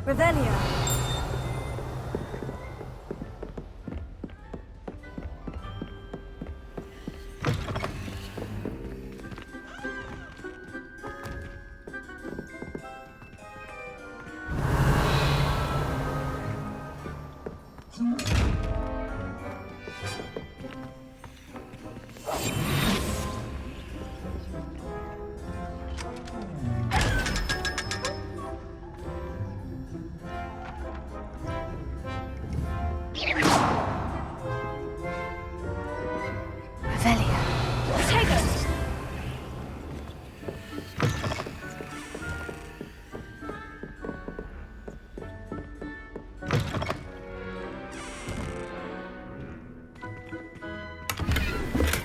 Revelio.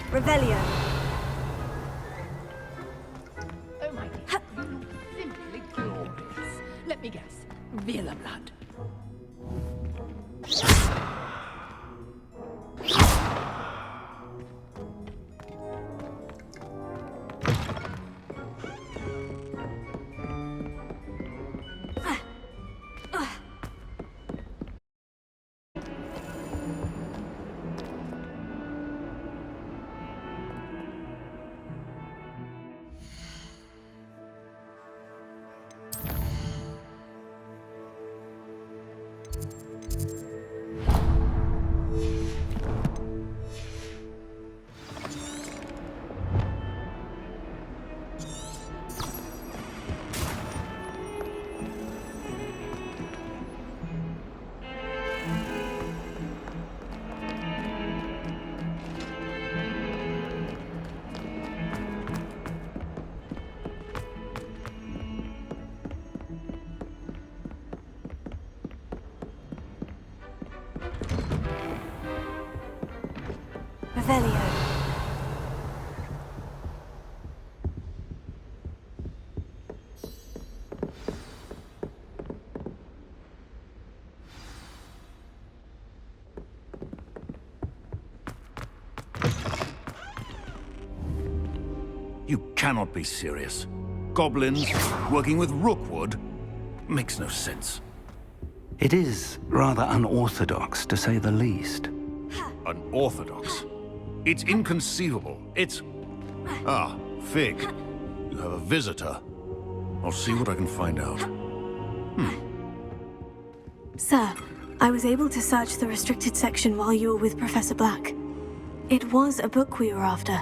Revelio. Oh my dear, you look simply glorious. Let me guess, Vila blood. Revelio. You cannot be serious. Goblins working with Rookwood? Makes no sense. It is rather unorthodox, to say the least. Unorthodox? It's inconceivable. It's... Ah, Fig. You have a visitor. I'll see what I can find out. Sir, I was able to search the restricted section while you were with Professor Black. It was a book we were after.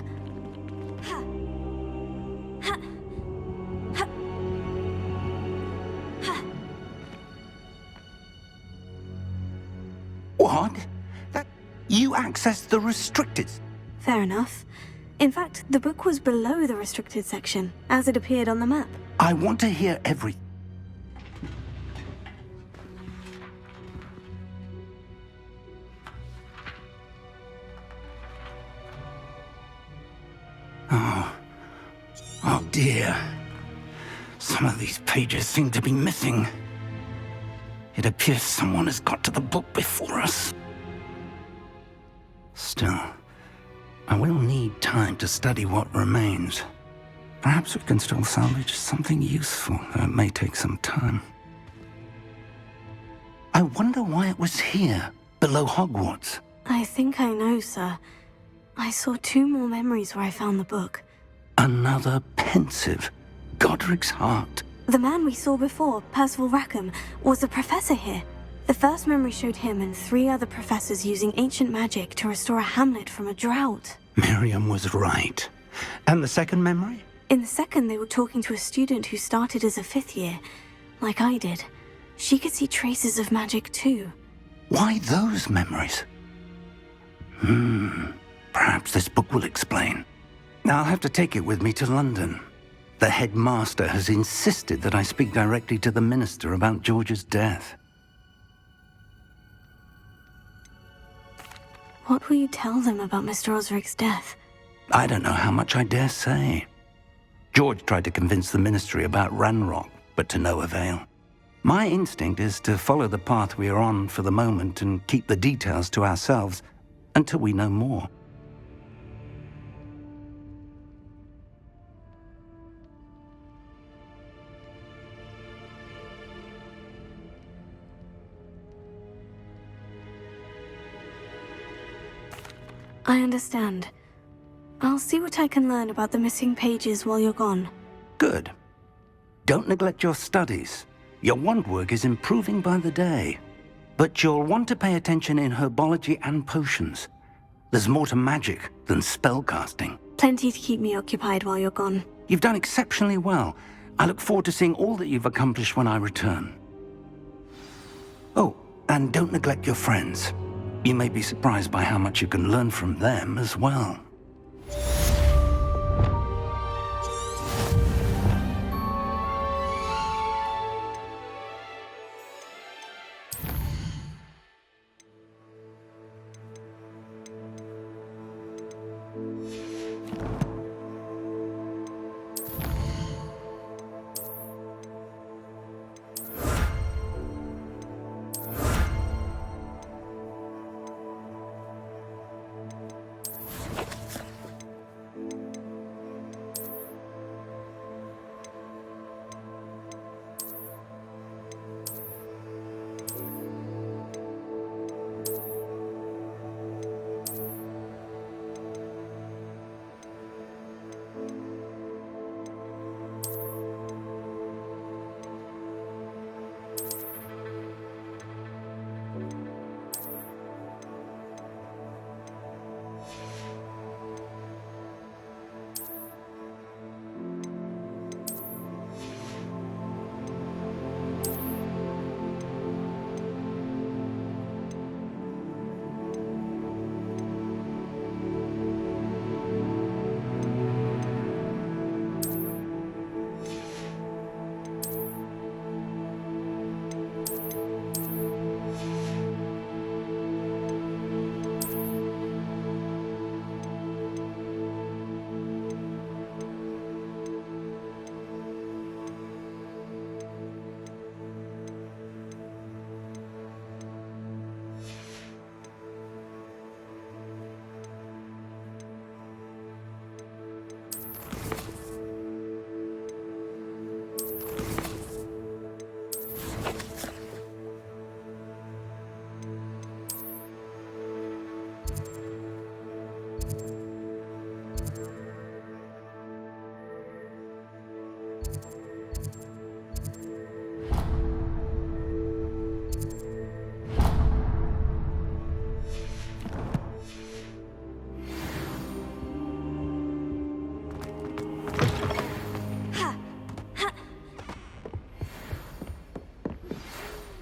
What? You accessed the restricted... Fair enough. In fact, the book was below the restricted section, as it appeared on the map. I want to hear every... Oh dear. Some of these pages seem to be missing. It appears someone has got to the book before us. Still, I will need time to study what remains. Perhaps we can still salvage something useful, though it may take some time. I wonder why it was here, below Hogwarts. I think I know, sir. I saw 2 more memories where I found the book. Another pensive. Godric's heart. The man we saw before, Percival Rackham, was a professor here. The first memory showed him and 3 other professors using ancient magic to restore a hamlet from a drought. Miriam was right. And the second memory? In the second, they were talking to a student who started as a 5th year, like I did. She could see traces of magic too. Why those memories? Perhaps this book will explain. I'll have to take it with me to London. The headmaster has insisted that I speak directly to the minister about George's death. What will you tell them about Mr. Osric's death? I don't know how much I dare say. George tried to convince the ministry about Ranrock, but to no avail. My instinct is to follow the path we are on for the moment and keep the details to ourselves until we know more. I understand. I'll see what I can learn about the missing pages while you're gone. Good. Don't neglect your studies. Your wand work is improving by the day. But you'll want to pay attention in herbology and potions. There's more to magic than spellcasting. Plenty to keep me occupied while you're gone. You've done exceptionally well. I look forward to seeing all that you've accomplished when I return. Oh, and don't neglect your friends. You may be surprised by how much you can learn from them as well.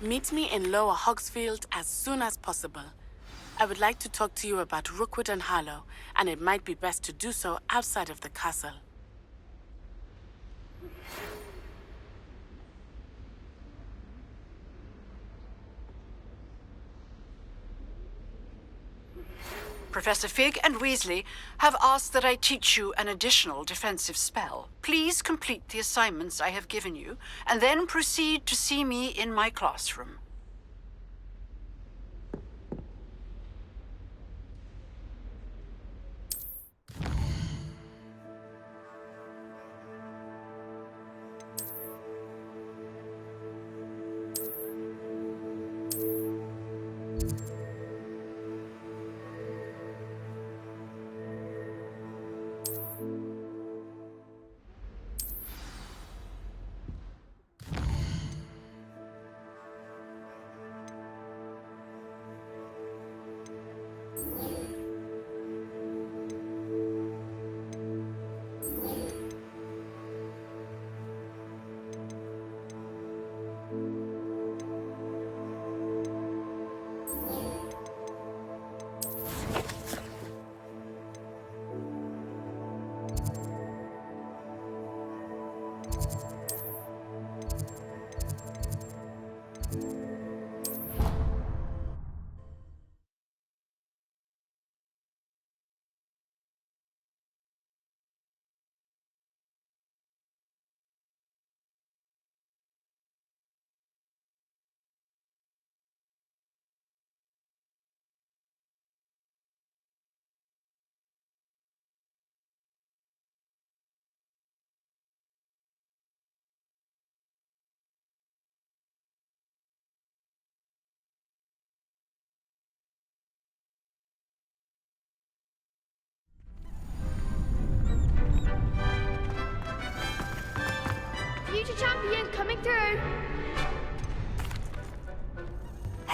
Meet me in Lower Hogsfield as soon as possible. I would like to talk to you about Rookwood and Harlow, and it might be best to do so outside of the castle. Professor Fig and Weasley have asked that I teach you an additional defensive spell. Please complete the assignments I have given you, and then proceed to see me in my classroom.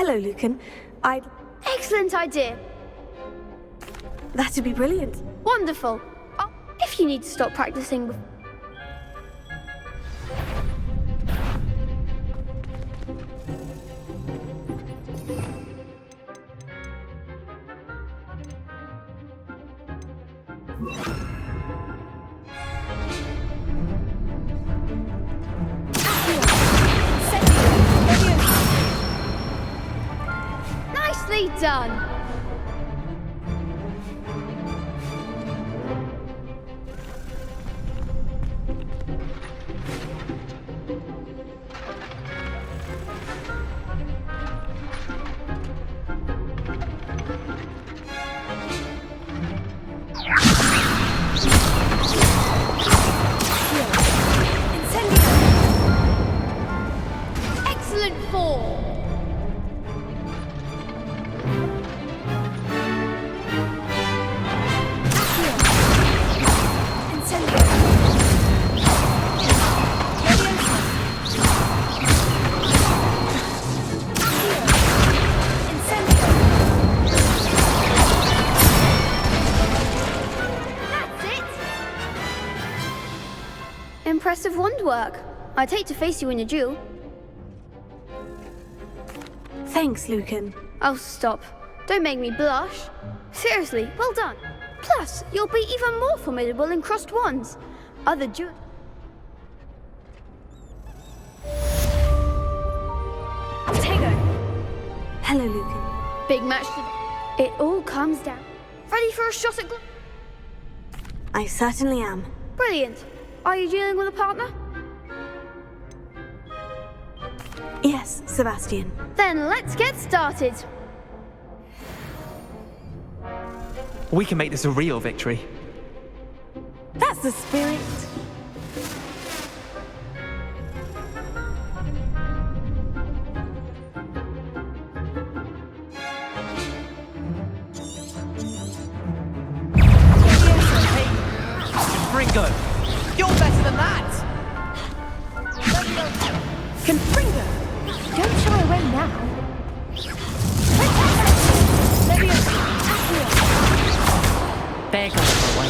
Hello, Lucan. Excellent idea. That'd be brilliant. Wonderful. Oh, if you need to stop practicing... Nicely done. Excellent form. Impressive wand work. I'd hate to face you in a duel. Thanks, Lucan. Oh, stop. Don't make me blush. Seriously, well done. Plus, you'll be even more formidable in crossed wands. Other duel... Hello, Lucan. Big match today. It all comes down. Ready for a shot at... I certainly am. Brilliant. Are you dealing with a partner? Yes, Sebastian. Then let's get started. We can make this a real victory. That's the spirit. Ringo, you're better than that! Confringo! Don't shy away now. There goes the way.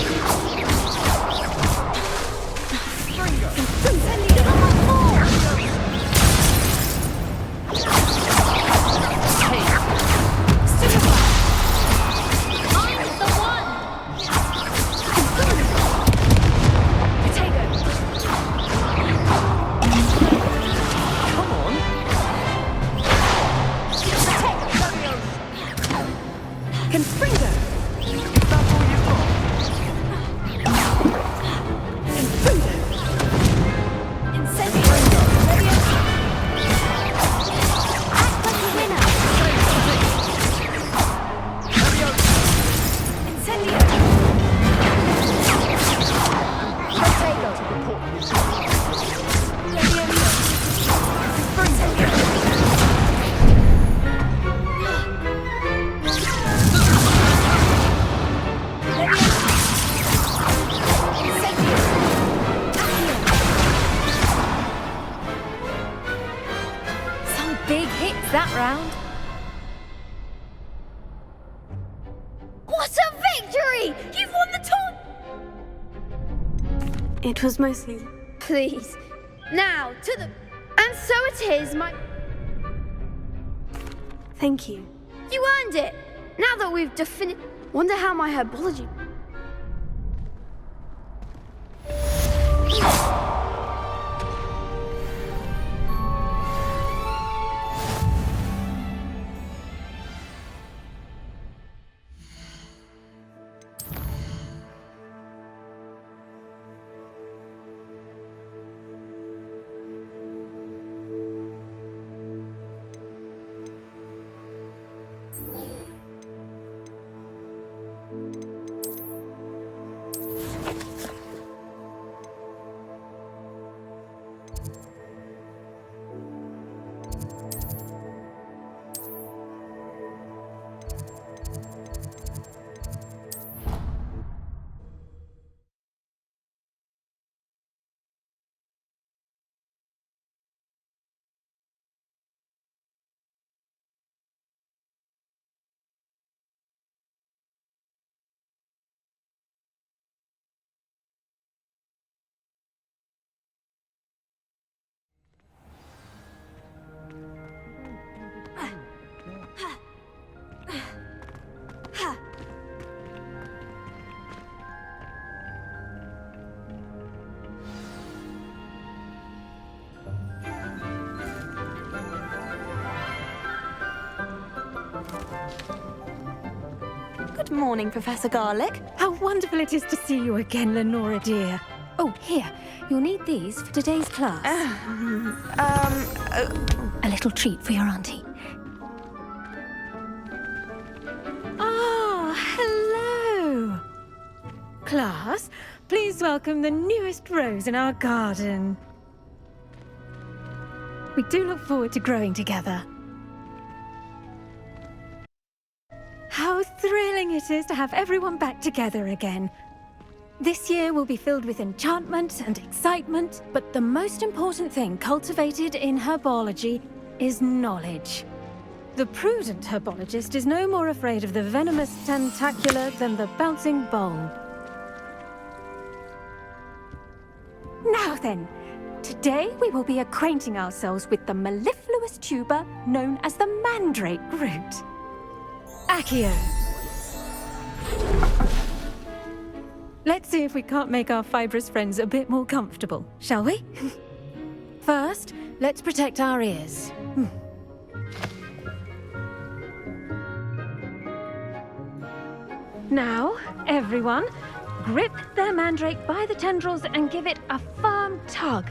Big hits that round. What a victory! You've won the tournament! It was mostly... Please. Now, to the... And so it is, my... Thank you. You earned it! Now that we've Wonder how my herbology... Good morning, Professor Garlick. How wonderful it is to see you again, Lenora dear. Oh, here. You'll need these for today's class. A little treat for your auntie. Oh, hello. Class, please welcome the newest rose in our garden. We do look forward to growing together. How thrilling it is to have everyone back together again. This year will be filled with enchantment and excitement, but the most important thing cultivated in herbology is knowledge. The prudent herbologist is no more afraid of the venomous tentacular than the bouncing bulb. Now then, today we will be acquainting ourselves with the mellifluous tuber known as the mandrake root. Accio. Let's see if we can't make our fibrous friends a bit more comfortable, shall we? First, let's protect our ears. Now, everyone, grip their mandrake by the tendrils and give it a firm tug.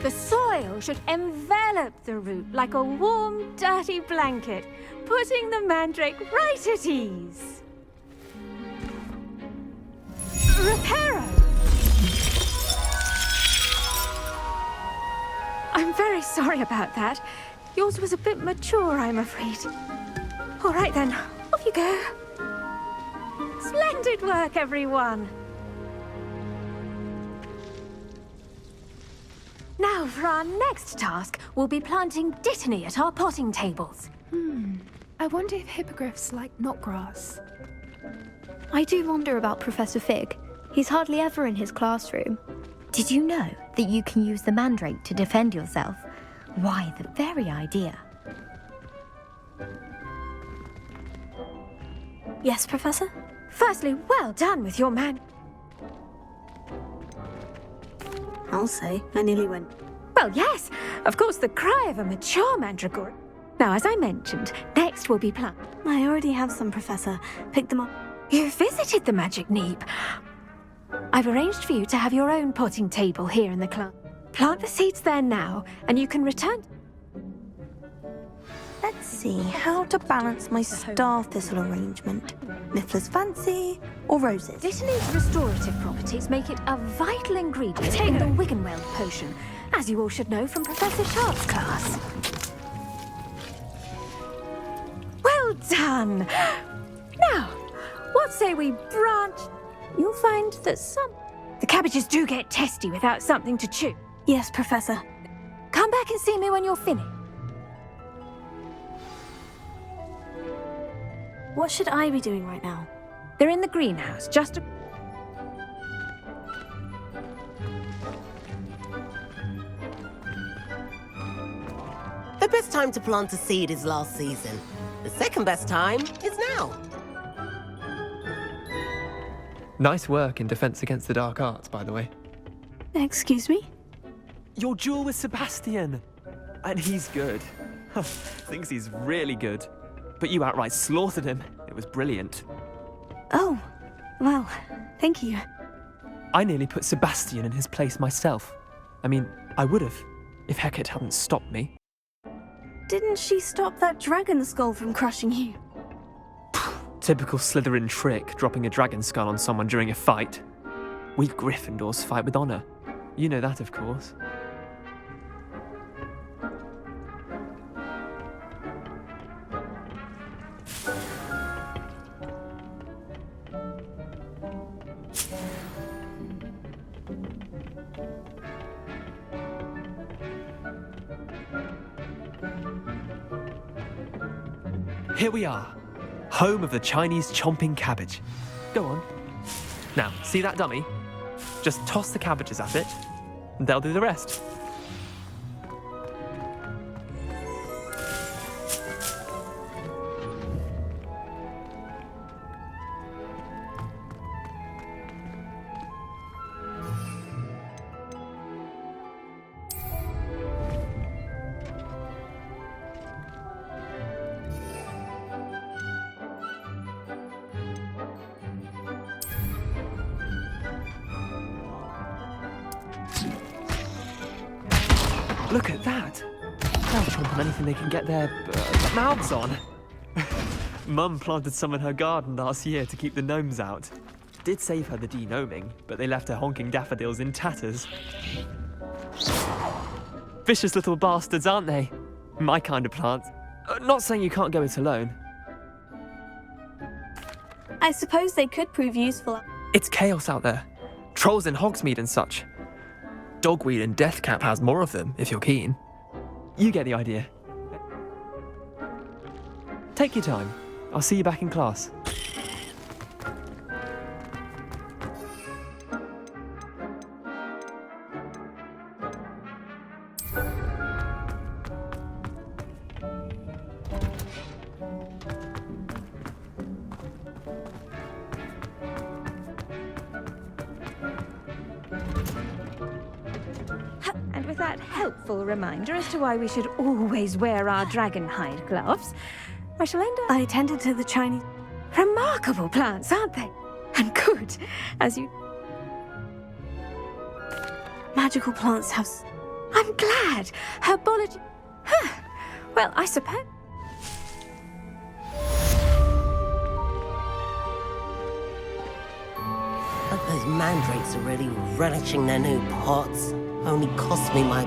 The soil should envelop the root like a warm, dirty blanket, putting the mandrake right at ease. Reparo! I'm very sorry about that. Yours was a bit mature, I'm afraid. All right then, off you go. Splendid work, everyone! Now, for our next task, we'll be planting dittany at our potting tables. I wonder if hippogriffs like knotgrass. I do wonder about Professor Fig. He's hardly ever in his classroom. Did you know that you can use the mandrake to defend yourself? Why, the very idea. Yes, Professor? Firstly, well done with your man. I'll say, I nearly went. Well, yes, of course, the cry of a mature mandragora. Now, as I mentioned, next will be plant. I already have some, Professor. Pick them up. You visited the magic neep. I've arranged for you to have your own potting table here in the class. Plant the seeds there now, and you can return. Let's see how to balance my star thistle arrangement. Niffler's fancy or roses? Dittany's restorative properties make it a vital ingredient in the Wiggenweld potion, as you all should know from Professor Sharp's class. Well done! Now, what say we branch? You'll find that the cabbages do get testy without something to chew. Yes, Professor. Come back and see me when you're finished. What should I be doing right now? They're in the greenhouse, just a... The best time to plant a seed is last season. The second best time is now. Nice work in Defense Against the Dark Arts, by the way. Excuse me? Your duel with Sebastian. And he's good. Thinks he's really good. But you outright slaughtered him. It was brilliant. Oh, well, thank you. I nearly put Sebastian in his place myself. I mean, I would have, if Hecate hadn't stopped me. Didn't she stop that dragon skull from crushing you? Typical Slytherin trick, dropping a dragon skull on someone during a fight. We Gryffindors fight with honor. You know that, of course. Here we are, home of the Chinese chomping cabbage. Go on. Now, see that dummy? Just toss the cabbages at it, and they'll do the rest. Look at that! They'll chomp on anything they can get their mouths on. Mum planted some in her garden last year to keep the gnomes out. Did save her the de-gnoming, but they left her honking daffodils in tatters. Vicious little bastards, aren't they? My kind of plant. Not saying you can't go it alone. I suppose they could prove useful. It's chaos out there. Trolls in Hogsmeade and such. Dogweed and Deathcap has more of them, if you're keen. You get the idea. Take your time. I'll see you back in class. And with that helpful reminder as to why we should always wear our dragon hide gloves, I shall end up... I tended to the Chinese... Remarkable plants, aren't they? And good, as you... Magical plants have... I'm glad. Herbology... Huh. Well, I suppose... But those mandrakes are really relishing their new pots. Only cost me my...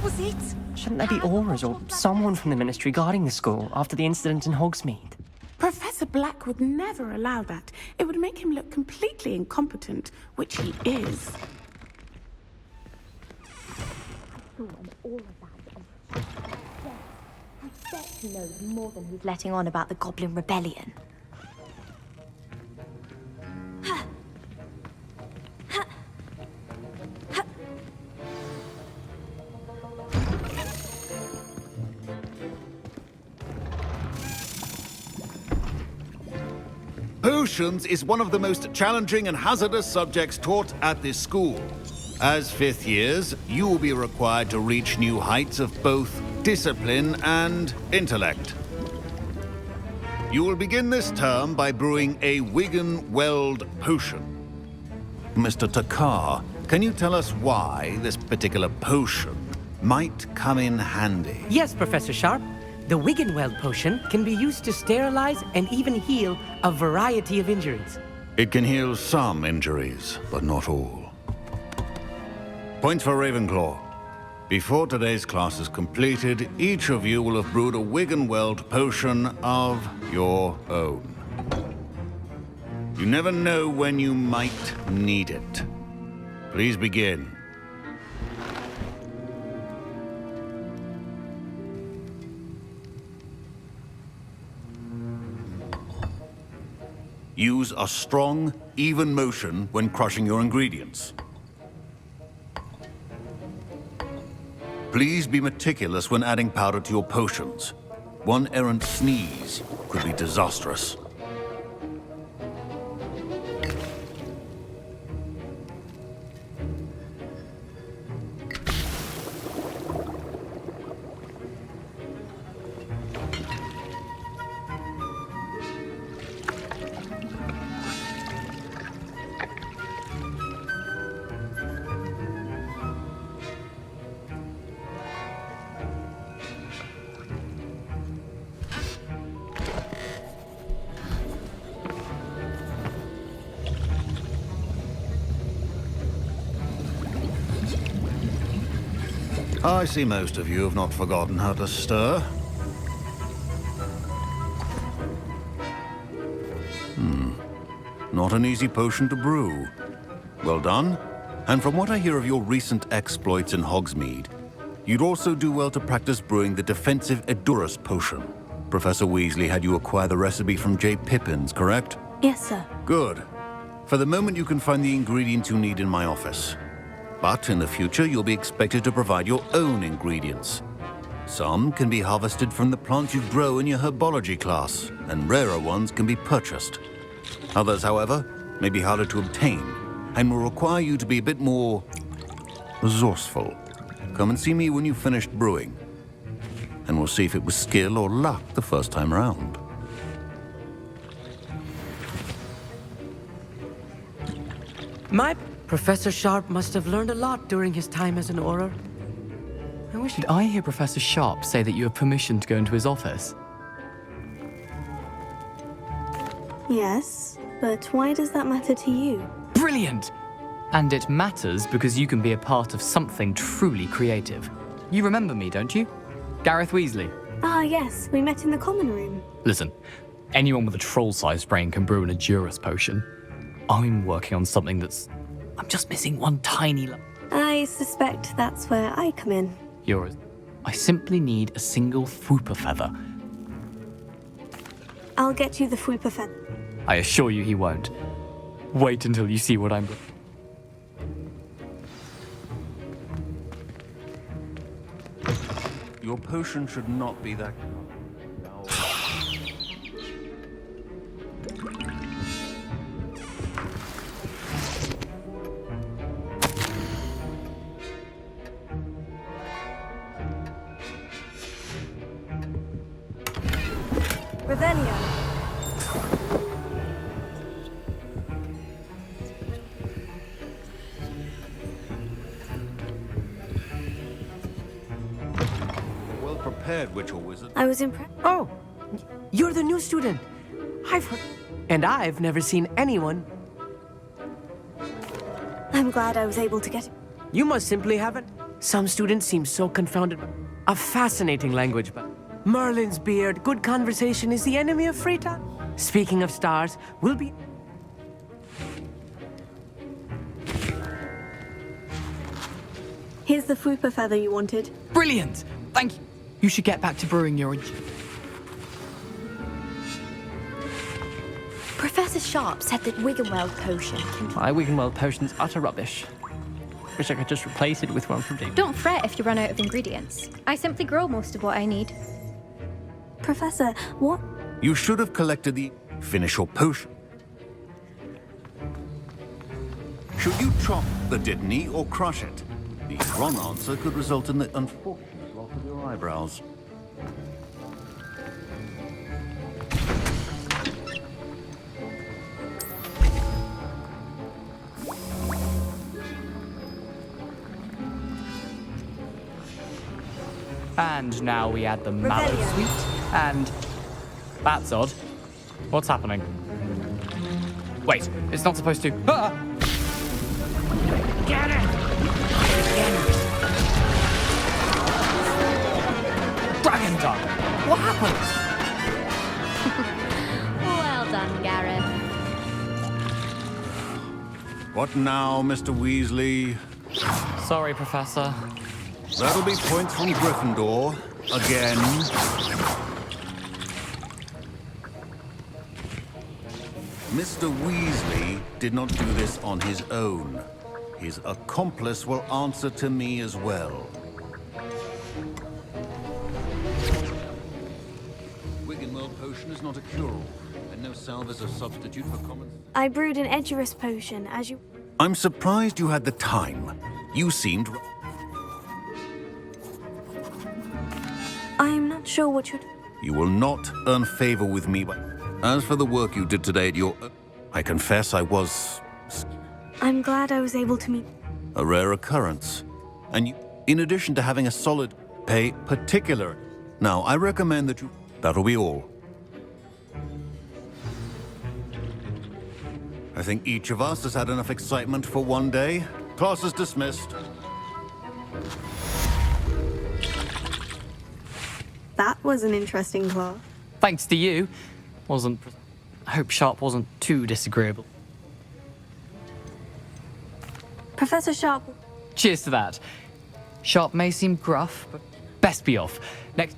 Was it? Shouldn't there be auras or someone from the Ministry guarding the school after the incident in Hogsmeade? Professor Black would never allow that. It would make him look completely incompetent, which he is. All of that. I bet he knows more than he's letting on about the Goblin Rebellion. Potions is one of the most challenging and hazardous subjects taught at this school. As fifth years, you will be required to reach new heights of both discipline and intellect. You will begin this term by brewing a Wiggenweld potion. Mr. Takar, can you tell us why this particular potion might come in handy? Yes, Professor Sharp. The Wiggenweld potion can be used to sterilize and even heal a variety of injuries. It can heal some injuries, but not all. Point for Ravenclaw. Before today's class is completed, each of you will have brewed a Wiggenweld potion of your own. You never know when you might need it. Please begin. Use a strong, even motion when crushing your ingredients. Please be meticulous when adding powder to your potions. One errant sneeze could be disastrous. I see most of you have not forgotten how to stir. Not an easy potion to brew. Well done. And from what I hear of your recent exploits in Hogsmeade, you'd also do well to practice brewing the defensive Edurus potion. Professor Weasley had you acquire the recipe from J. Pippins, correct? Yes, sir. Good. For the moment, you can find the ingredients you need in my office. But in the future, you'll be expected to provide your own ingredients. Some can be harvested from the plants you grow in your herbology class, and rarer ones can be purchased. Others, however, may be harder to obtain, and will require you to be a bit more resourceful. Come and see me when you've finished brewing, and we'll see if it was skill or luck the first time around. My Professor Sharp must have learned a lot during his time as an Auror. I wish. Did I hear Professor Sharp say that you have permission to go into his office? Yes, but why does that matter to you? Brilliant! And it matters because you can be a part of something truly creative. You remember me, don't you? Gareth Weasley. Ah, yes, we met in the common room. Listen, anyone with a troll-sized brain can brew an Edurus potion. I'm working on something that's... I'm just missing one tiny... I suspect that's where I come in. I simply need a single Fwooper feather. I'll get you the Fwooper feather. I assure you he won't. Wait until you see what I'm... Your potion should not be that... Revelio. Well-prepared witch or wizard. I was impressed. Oh, you're the new student. I've heard... And I've never seen anyone. I'm glad I was able to get... You must simply haven't. Some students seem so confounded. A fascinating language, but... Merlin's beard, good conversation is the enemy of free time. Speaking of stars, we'll be... Here's the Fwooper feather you wanted. Brilliant! Thank you. You should get back to brewing your... Professor Sharp said that Wiggenweld potion can... My Wiggenweld potion's utter rubbish. Wish I could just replace it with one from Dave. Don't fret if you run out of ingredients. I simply grow most of what I need. Professor, what? You should have collected the... Finish your potion. Should you chop the Dittany or crush it? The wrong answer could result in the unfortunate loss of your eyebrows. And now we add the mallow sweet, and... That's odd. What's happening? Wait, it's not supposed to... Ah! Get it! Dragon Tongue! What happened? Well done, Gareth. What now, Mr. Weasley? Sorry, Professor. That'll be points from Gryffindor. Again. Mr. Weasley did not do this on his own. His accomplice will answer to me as well. Wiggenweld potion is not a cure-all, and no salve is a substitute for common... I brewed an Edurus potion, as you... I'm surprised you had the time. You seemed... I'm not sure what you'd... You will not earn favor with me, but as for the work you did today at your... I confess I was... I'm glad I was able to meet... A rare occurrence. And you, in addition to having a solid pay particular... Now, I recommend that you... That'll be all. I think each of us has had enough excitement for one day. Class is dismissed. That was an interesting class. Thanks to you. I hope Sharp wasn't too disagreeable. Professor Sharp... Cheers to that. Sharp may seem gruff, but best be off. Next...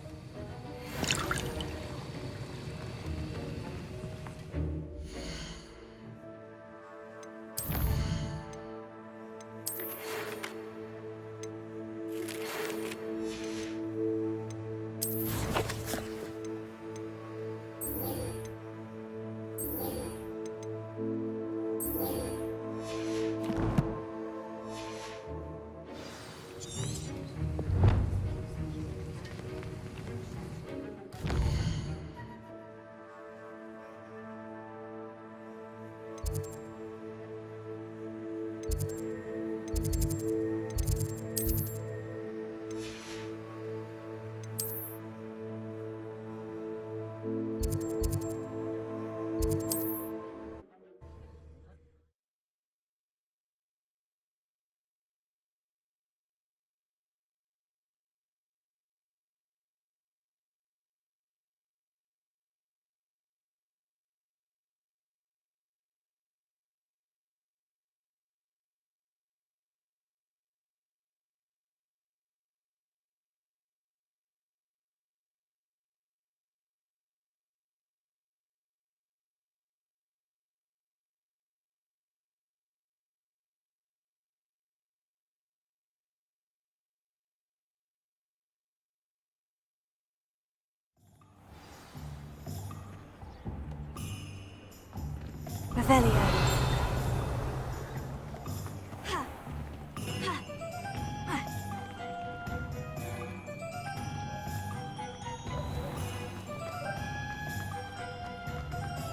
Revelio.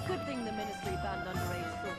Good thing the Ministry banned underage thought.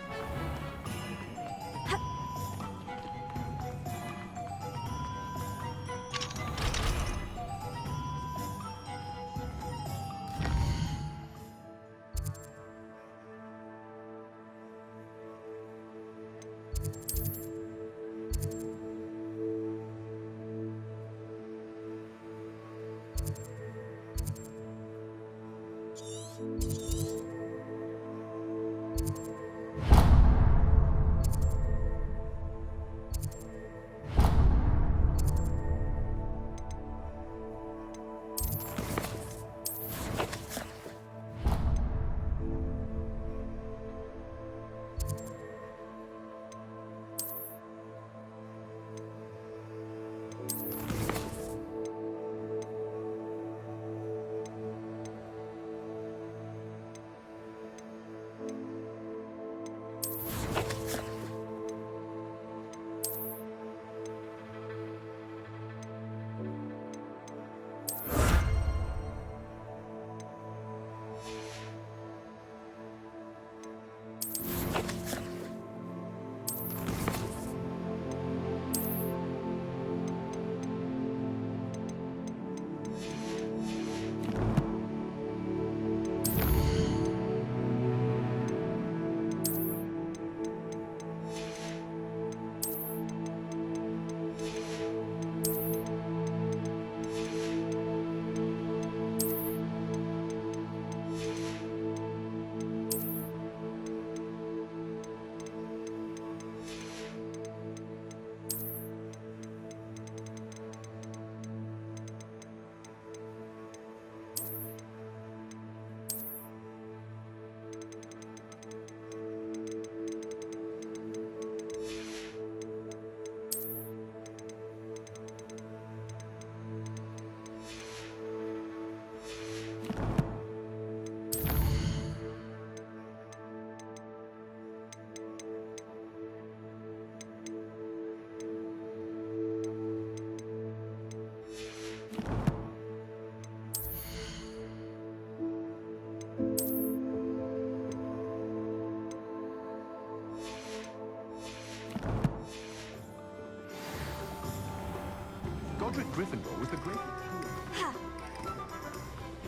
Godric Gryffindor was the great...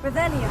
Revelio.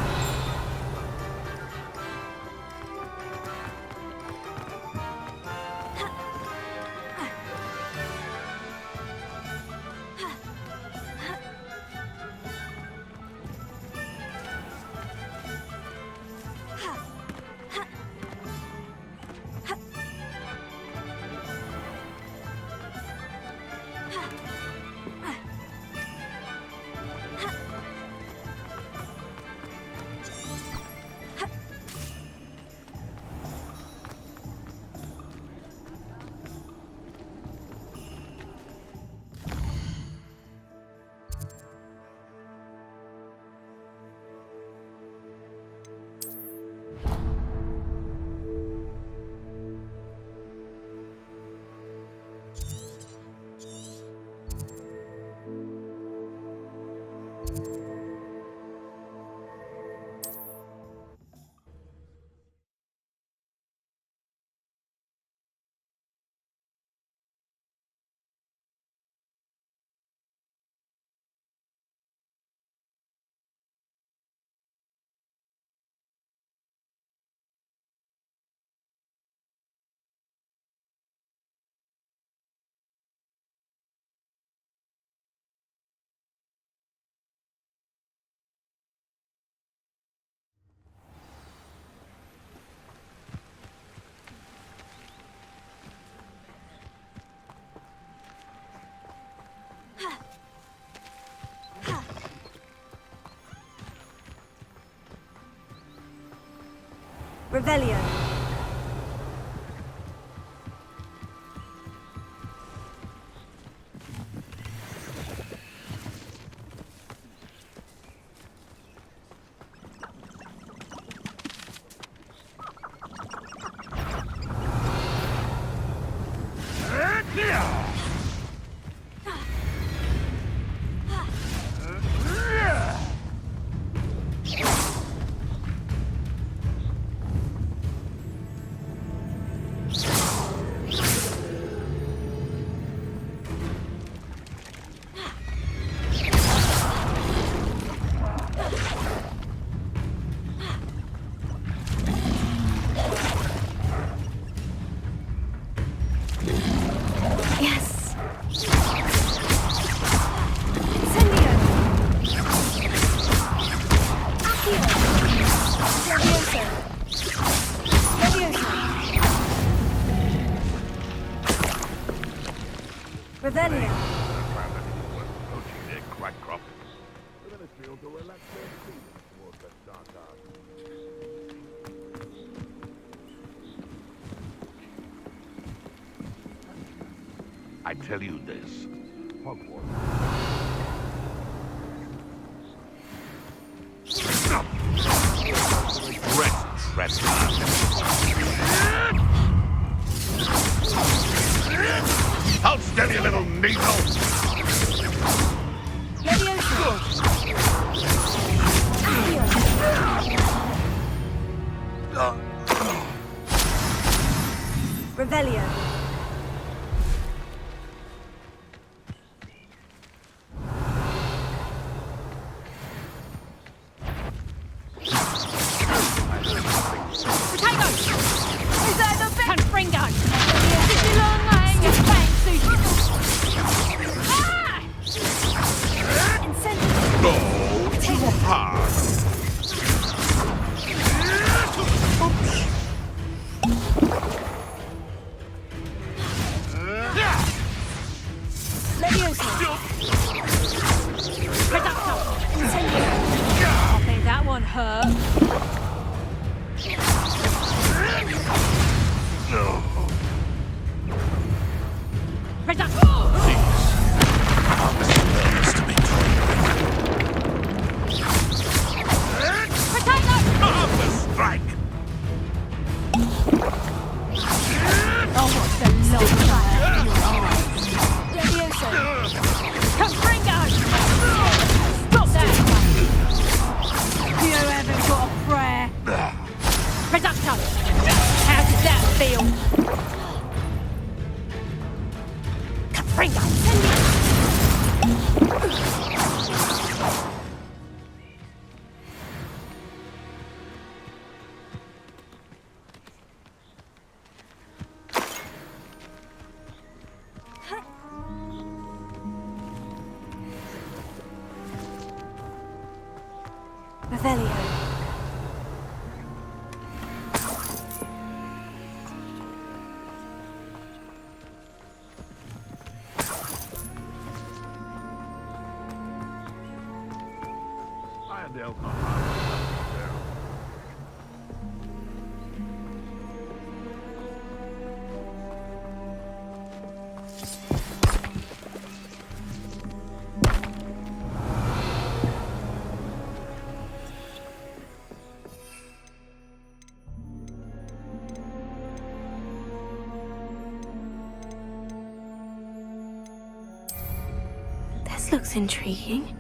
Revelio. Revelio. I tell you this, Hogwarts. Hold steady, little needle! Revelio. Revelio. This looks intriguing.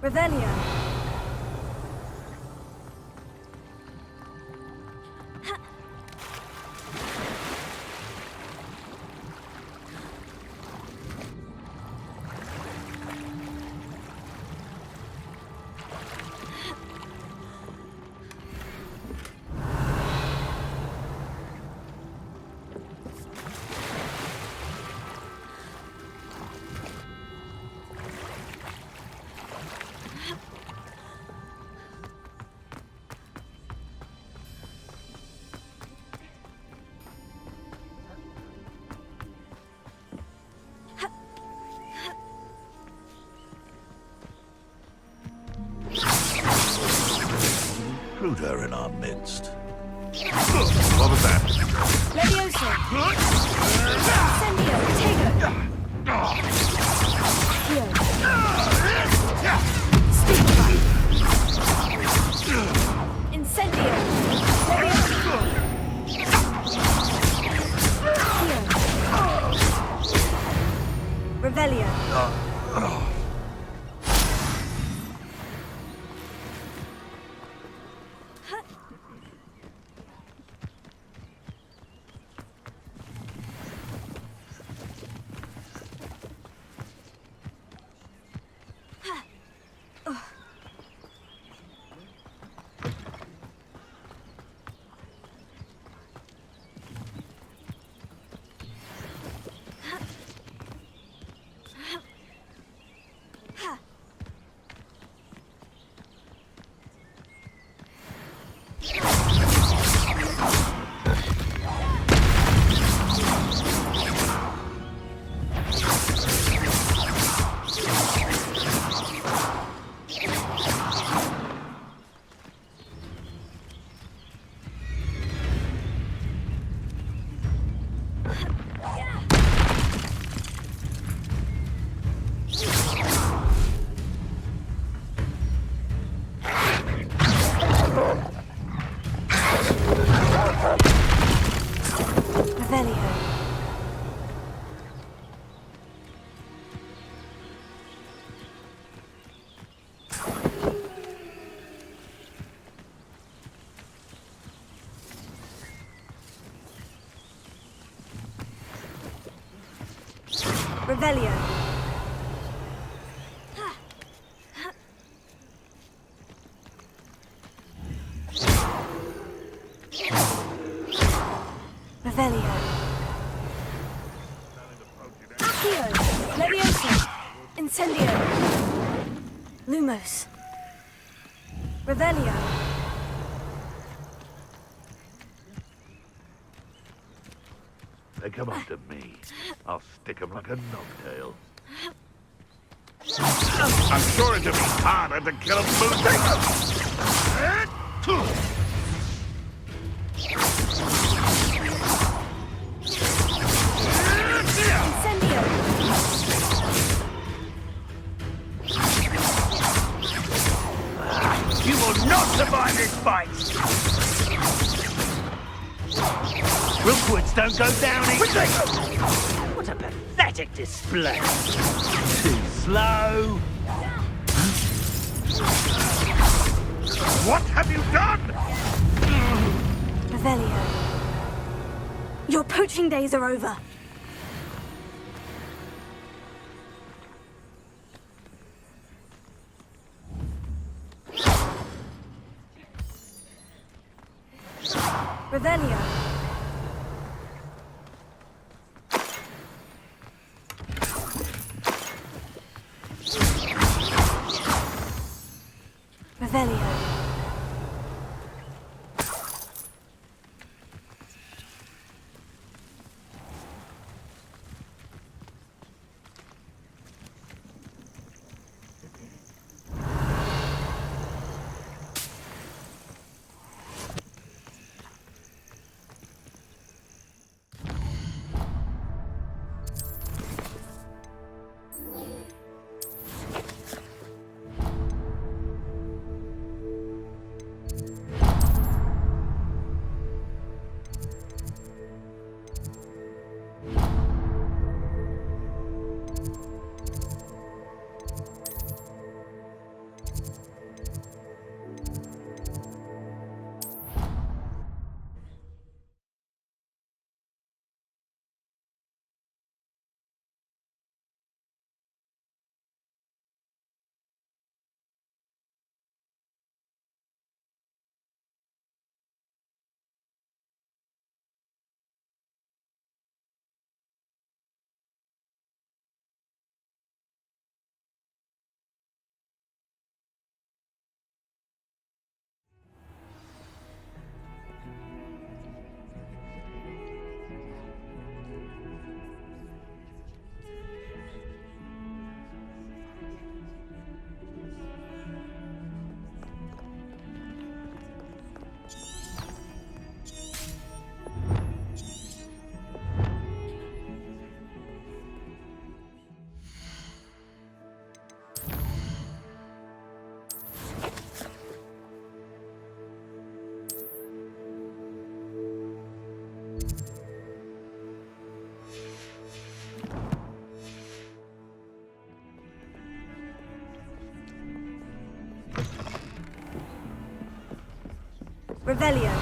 Revelio. recruit her in our midst. What was that? Levioso! Incendio! Tego! Here. Stupefy! Incendio! Levioso! Here. Revelio! Revelio. Revelio. Accio. Levioso. Incendio. Lumos. Revelio. They come after me. I'll stick 'em like a knocktail. I'm sure it'd be harder to kill 'em moving. Incendio. You will not survive this fight! Rookwoods don't go down easy! What a pathetic display! Too slow! What have you done? Revelio. Your poaching days are over. Revelio. Revelio. Revelio.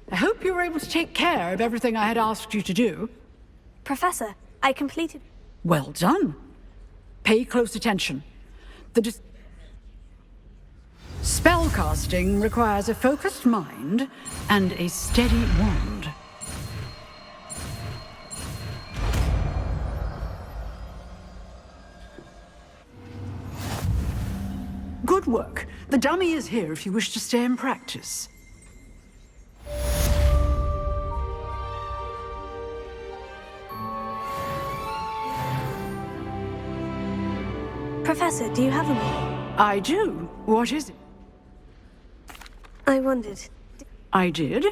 I hope you were able to take care of everything I had asked you to do. Professor, I completed... Well done. Pay close attention. Spellcasting requires a focused mind and a steady wand. Good work. The dummy is here if you wish to stay and practice. Professor, do you have a moment? I do. What is it? I wondered. I did?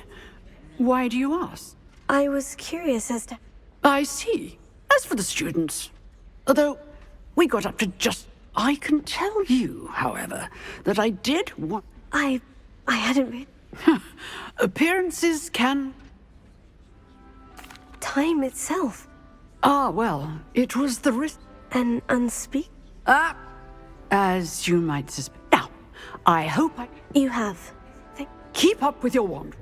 Why do you ask? I was curious as to... I see. As for the students, although we got up to just... I can tell you, however, that I did want... I hadn't read... Appearances can... Time itself. Ah, well, it was the risk... An unspeak... as you might suspect. Now, I hope I... You have. Keep up with your wand.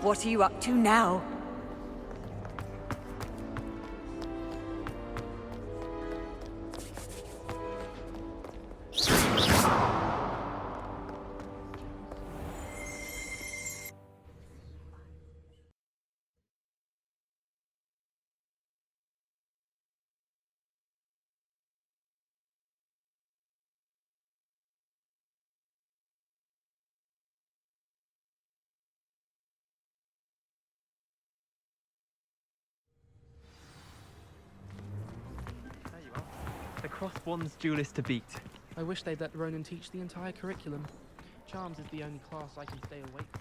What are you up to now? The crossed one's duelist to beat. I wish they'd let Ronan teach the entire curriculum. Charms is the only class I can stay awake for.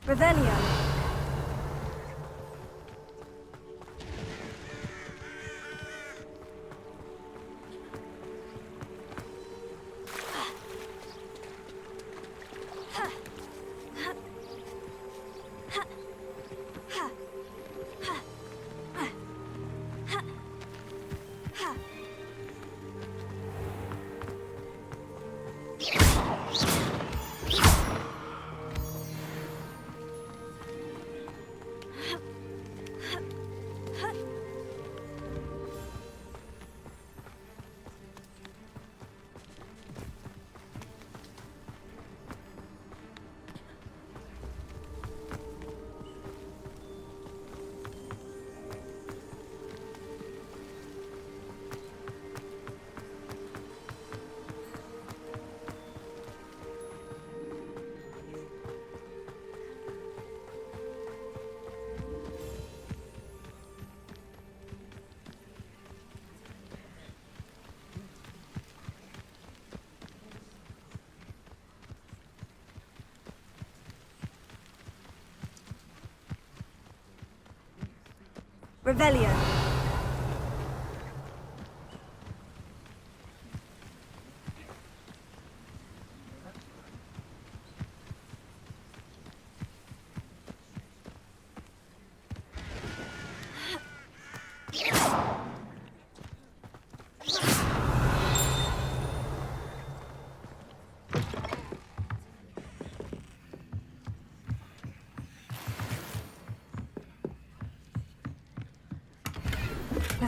Revelio. Revelio.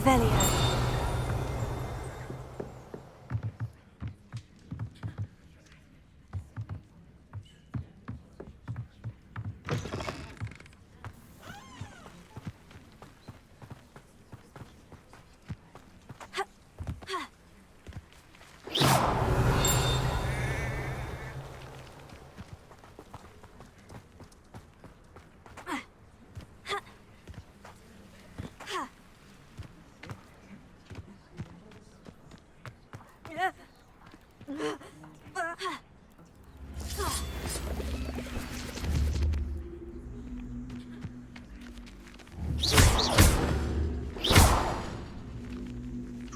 Revelio.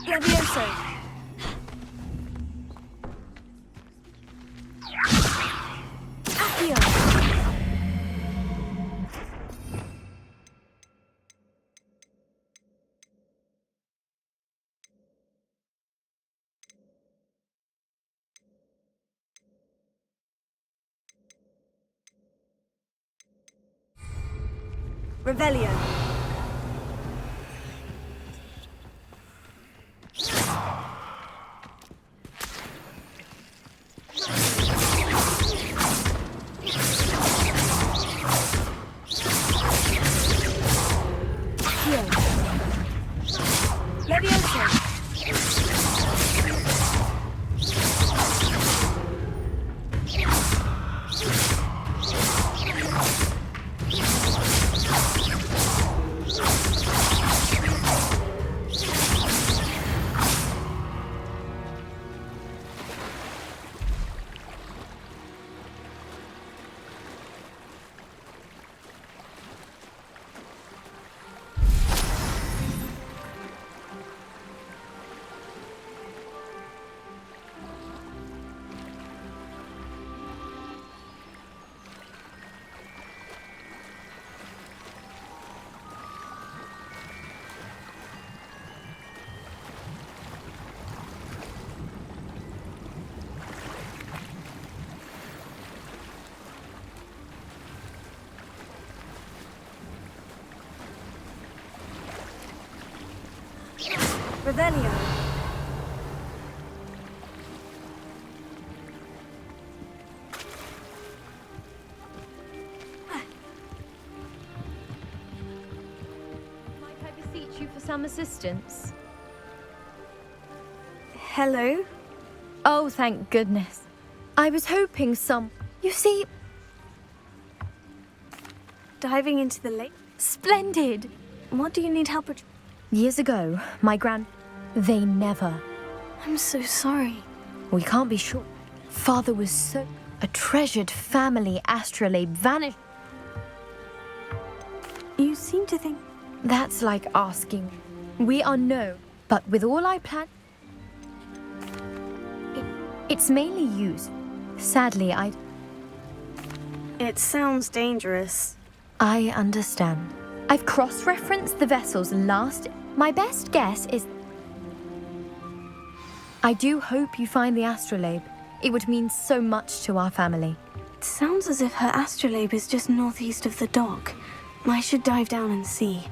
Levioso. Accio. Revelio. Revelio. Might I beseech you for some assistance? Hello? Oh, thank goodness. I was hoping some... You see... Diving into the lake? Splendid! What do you need help with? Years ago, my they never. I'm so sorry. We can't be sure. Father was so... A treasured family astrolabe vanished. seem to think... That's like asking. We are no, but with all I plan... It's mainly used. Sadly, It sounds dangerous. I understand. I've cross-referenced the vessel's last... My best guess is... I do hope you find the astrolabe. It would mean so much to our family. It sounds as if her astrolabe is just northeast of the dock. I should dive down and see.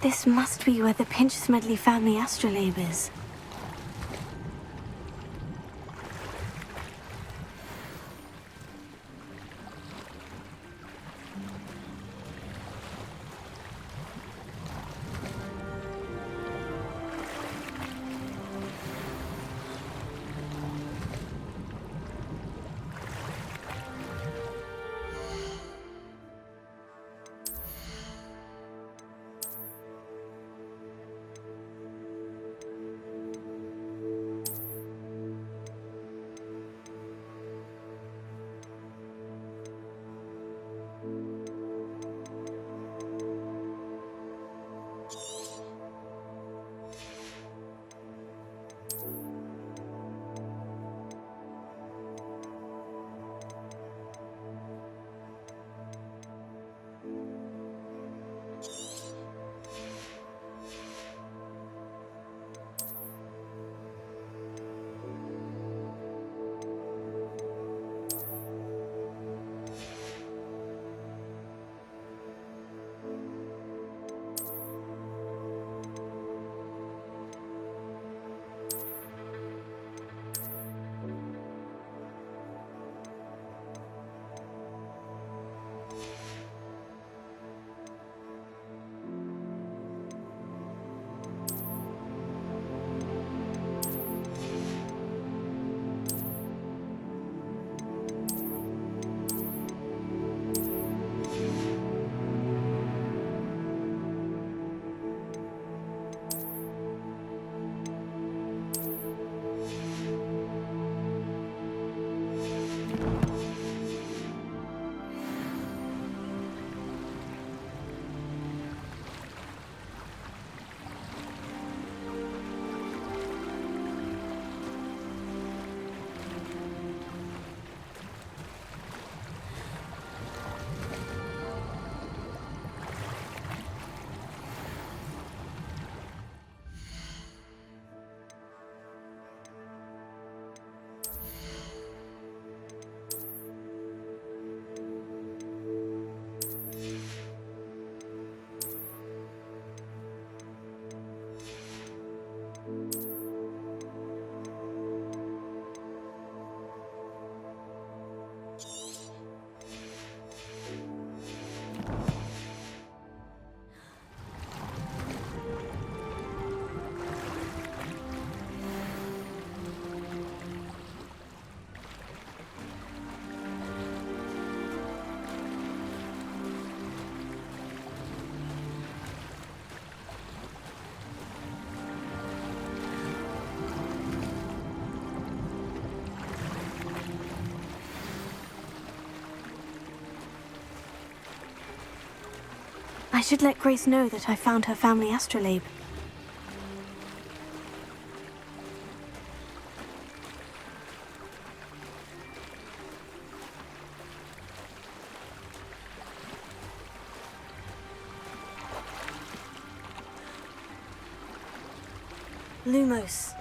This must be where the Pinch Smedley family astrolabe is. I should let Grace know that I found her family astrolabe. Lumos.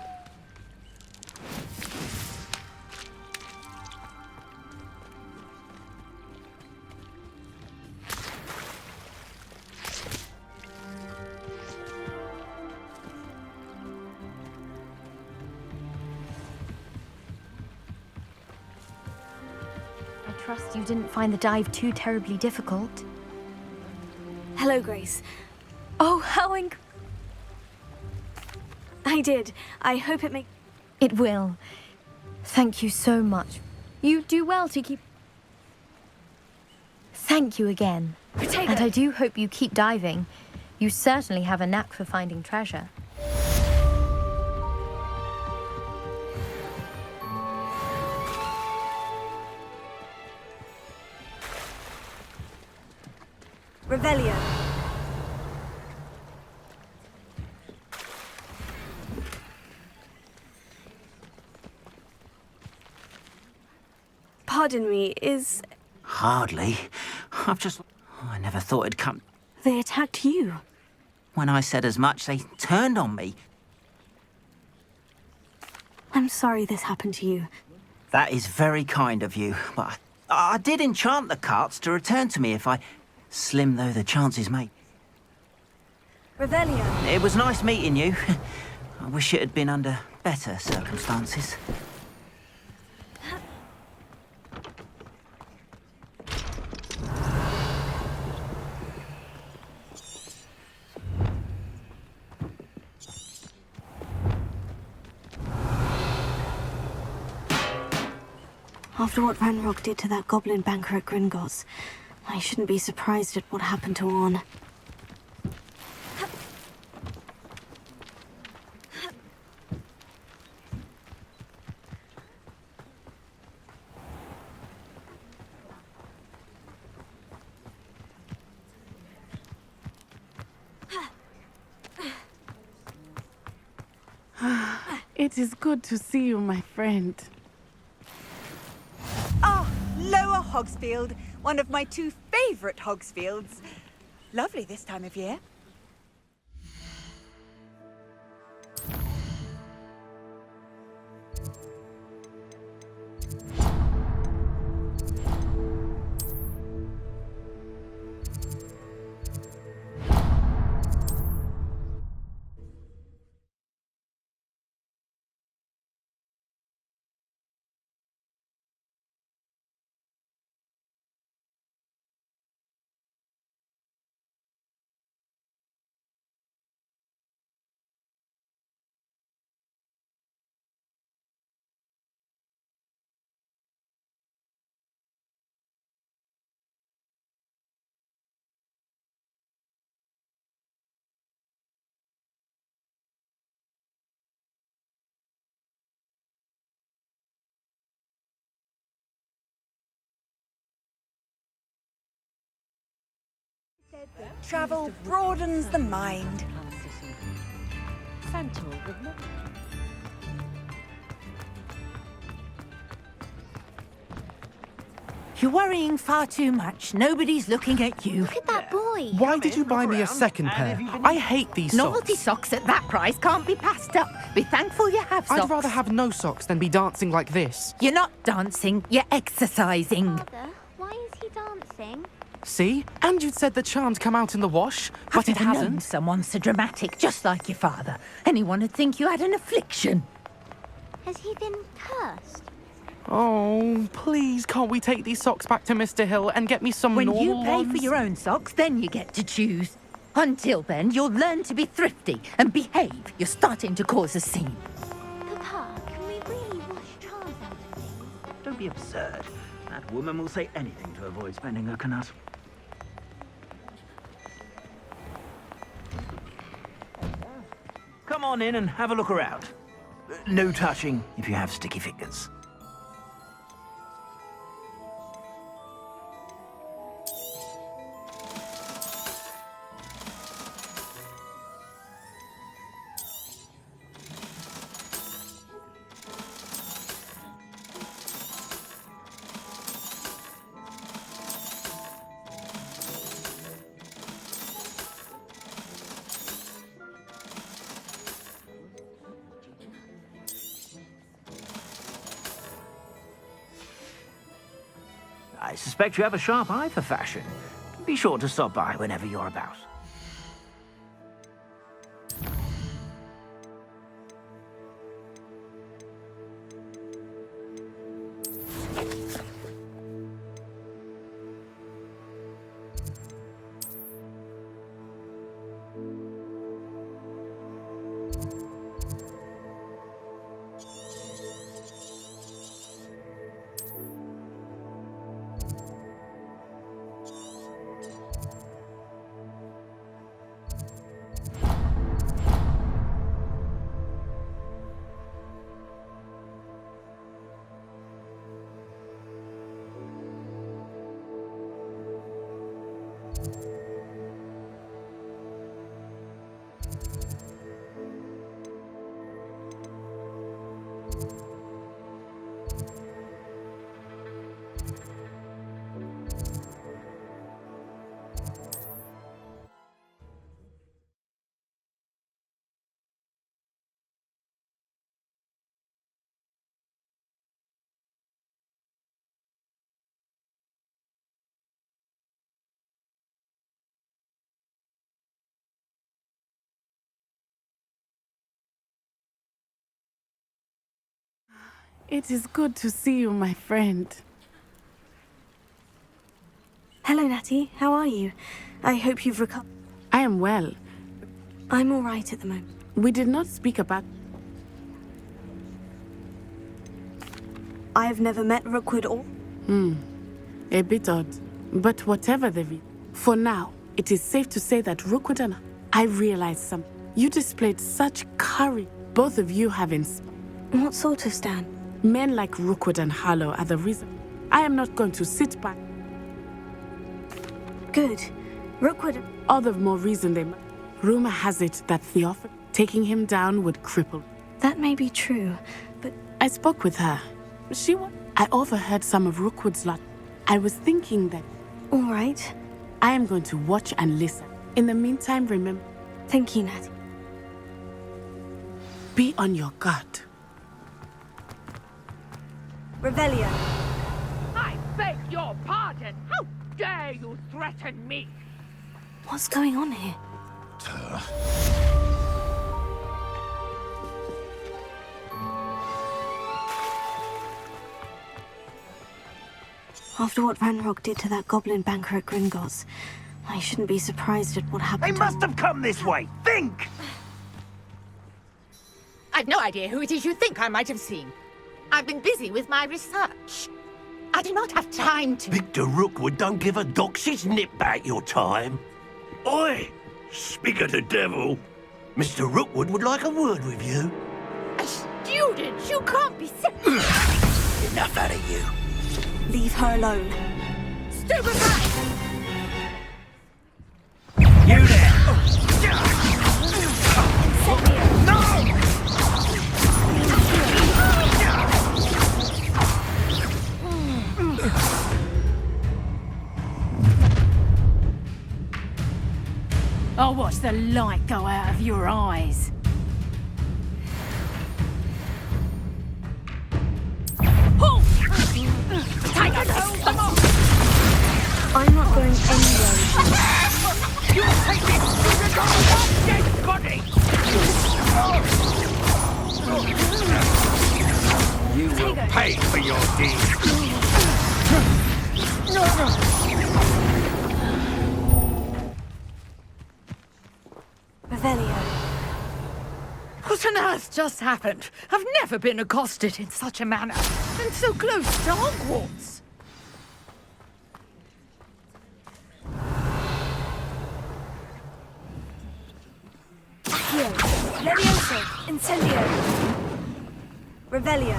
I trust you didn't find the dive too terribly difficult. Hello, Grace. Oh, how I did. I hope it makes... It will. Thank you so much. You do well to keep... Thank you again. Protego. And I do hope you keep diving. You certainly have a knack for finding treasure. Revelio. Pardon me, is... Hardly. I've just... I never thought it'd come... They attacked you. When I said as much, they turned on me. I'm sorry this happened to you. That is very kind of you, but I did enchant the carts to return to me if I... Slim though the chances may. Revelio. It was nice meeting you. I wish it had been under better circumstances. After what Ranrock did to that goblin banker at Gringotts, I shouldn't be surprised at what happened to Orn. It is good to see you, my friend. Ah, Lower Hogsfield, one of my two favourite Hogsfields. Lovely this time of year. Travel broadens the mind. You're worrying far too much. Nobody's looking at you. Look at that boy. Why did you buy me a second pair? I hate these Novelty socks. socks at that price can't be passed up. Be thankful you have socks. I'd rather have no socks than be dancing like this. You're not dancing, you're exercising. Father, why is he dancing? See? And you'd said the charm'd come out in the wash, but it I've never known hasn't. someone so dramatic, just like your father. Anyone would think you had an affliction. Has he been cursed? Oh, please, can't we take these socks back to Mr. Hill and get me some When normal you pay ones? for your own socks, then you get to choose. Until then, you'll learn to be thrifty and behave. You're starting to cause a scene. Papa, can we really wash charms out of things? Don't be absurd. That woman will say anything to avoid spending her canut. Come on in and have a look around. No touching if you have sticky fingers. suspect you have a sharp eye for fashion. Be sure to stop by whenever you're about. It is good to see you, my friend. Hello, Natty. How are you? I hope you've recovered. I am well. I'm all right at the moment. We did not speak about... I have never met Rookwood or... A bit odd. But whatever the reason, for now, it is safe to say that Rookwood and I realized something. You displayed such courage. Both of you have inspired. What sort of stand? Men like Rookwood and Harlow are the reason. I am not going to sit back. Good. Rookwood... All the more reason they might. Rumor has it that Theophil taking him down would cripple. That may be true, but... I spoke with her. I overheard some of Rookwood's lot. I was thinking that... All right. I am going to watch and listen. In the meantime, remember... Thank you, Natty. Be on your guard. Revelio. I beg your pardon. How dare you threaten me? What's going on here? After what Ranrock did to that goblin banker at Gringotts, I shouldn't be surprised at what happened. They must have come this way. Think! I've no idea who it is you think I might have seen. I've been busy with my research. I do not have time to... Victor Rookwood don't give a doxy's nip back your time. Oi! Speak of the devil. Mr. Rookwood would like a word with you. A student? You can't be serious. Enough out of you. Leave her alone. Stupefy! You there! No! I'll watch the light go out of your eyes. Halt! Take a hold! Come on! I'm not going anywhere. You take it to the dead body! You will pay for your deeds. Revelio. What on earth just happened? I've never been accosted in such a manner. And so close to Hogwarts. Here. Levioso. Incendio. Revelio.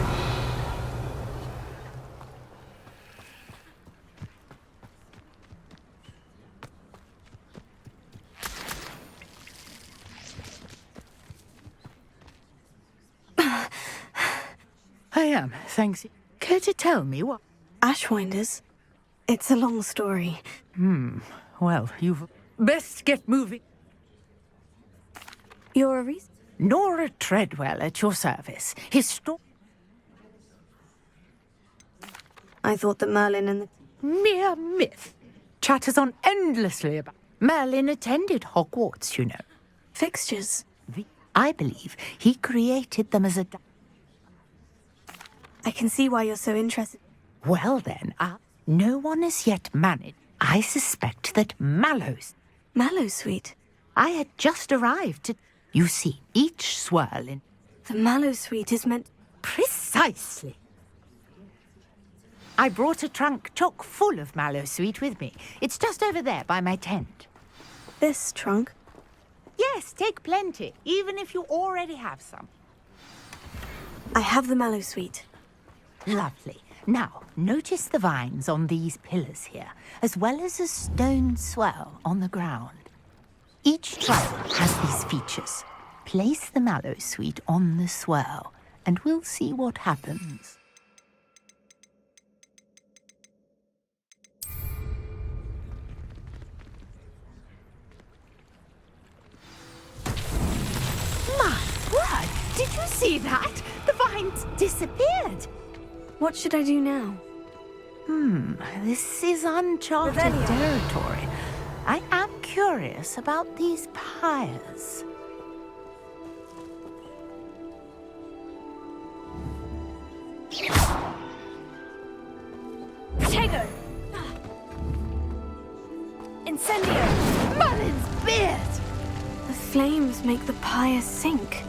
I am, thanks. Care to tell me what? Ashwinders. It's a long story. Well, you've... Best get moving. You're a reason? Nora Treadwell at your service. I thought that Merlin and the... mere myth. Chatters on endlessly about. Merlin attended Hogwarts, you know. Fixtures? I believe he created them as a... I can see why you're so interested. Well then, no one has yet managed. I suspect that Mallows... Mallowsweet? I had just arrived to... You see, each swirl in... The Mallowsweet is meant... Precisely. I brought a trunk chock full of Mallowsweet with me. It's just over there by my tent. This trunk? Yes, take plenty, even if you already have some. I have the Mallowsweet. Lovely. Now, notice the vines on these pillars here, as well as a stone swirl on the ground. Each trunk has these features. Place the Mallowsweet on the swirl, and we'll see what happens. My word! Did you see that? The vines disappeared. What should I do now? This is uncharted territory. I am curious about these pyres. Potato! Incendio! Merlin's beard! The flames make the pyre sink.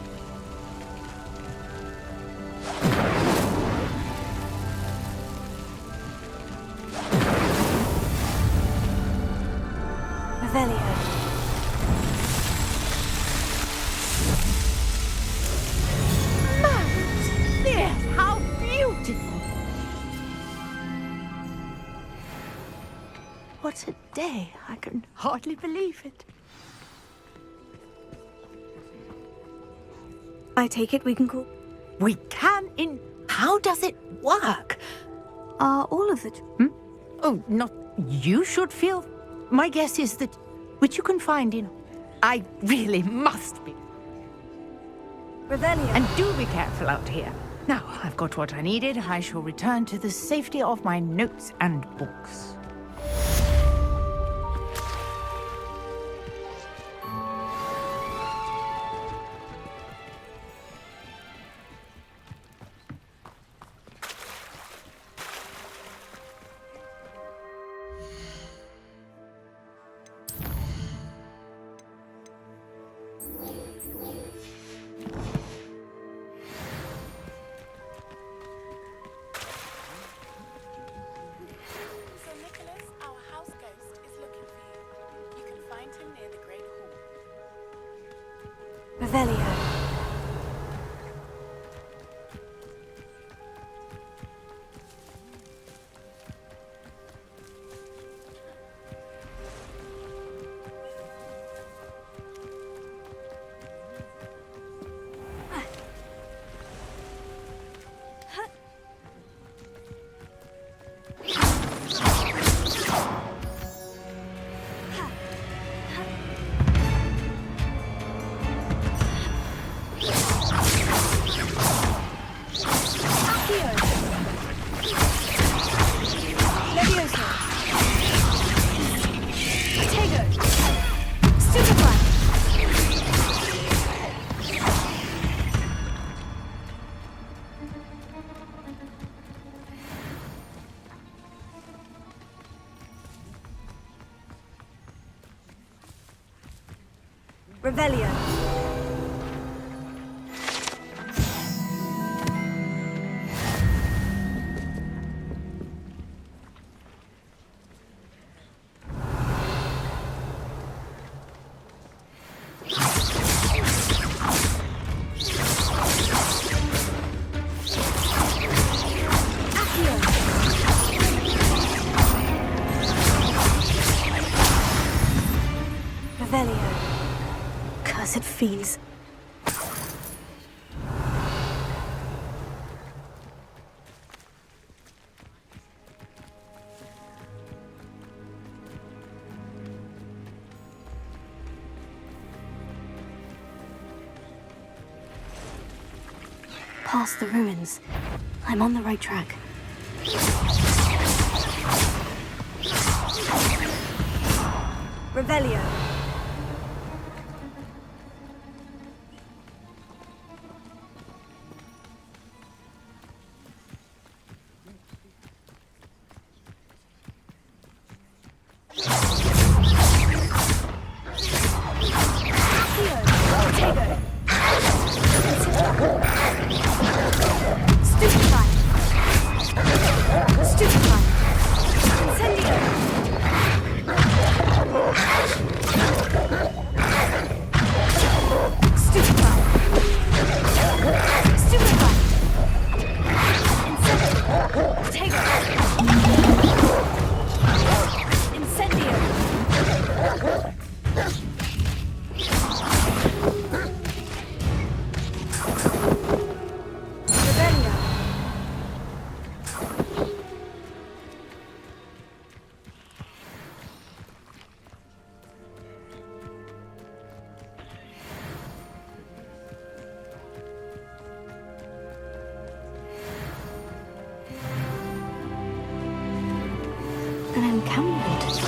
Revelio. Merlin's beard! How beautiful! What a day! I can hardly believe it. I take it we can call... We can in... How does it work? Are all of the... Oh, not... You should feel... My guess is that... Which you can find in... I really must be. Revelio. And do be careful out here. Now, I've got what I needed. I shall return to the safety of my notes and books. Revelio. Revelio. Revelio. Cursed fiends. Past the ruins. I'm on the right track. Revelio. An encampment. This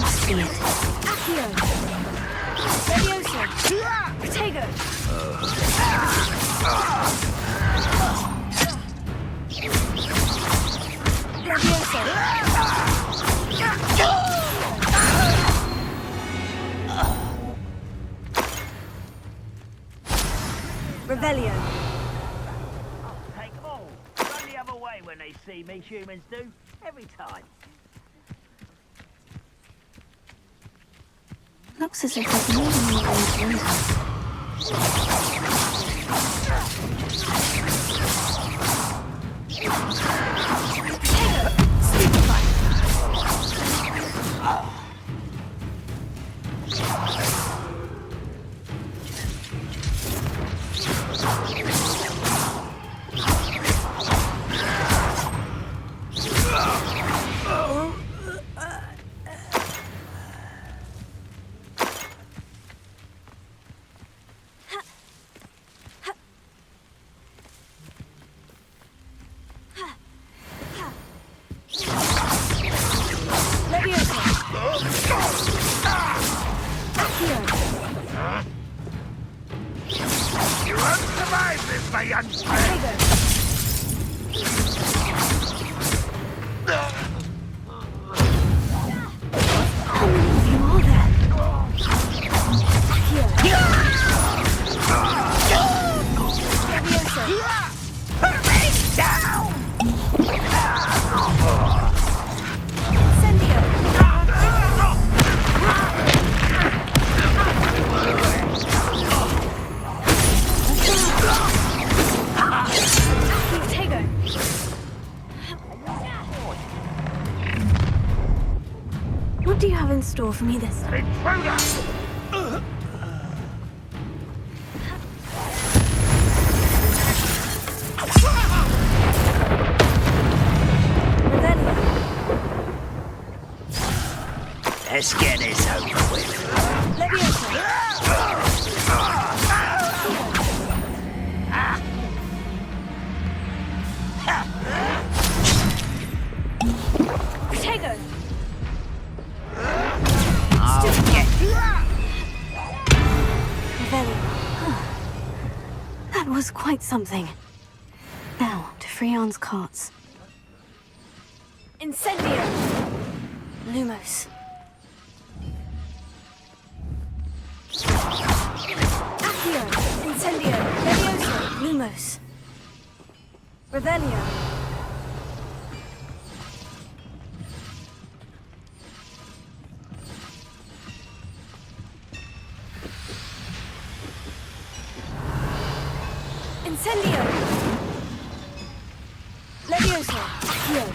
must be it. Accio! Leviosa! Protego! Leviosa! Revelio! Take them all. Run the other way when they see me, humans do. Every time. Looks as if there's more than one way to enter. You won't survive this, my young friend. How many of you are there? What do you have in store for me this time? Let's get this over with. Protego! That was quite something. Now, to Freon's carts. Incendio! Lumos. Accio! Incendio! Leviosa! Lumos. Revelio. Incendio! Leviosa! Accio!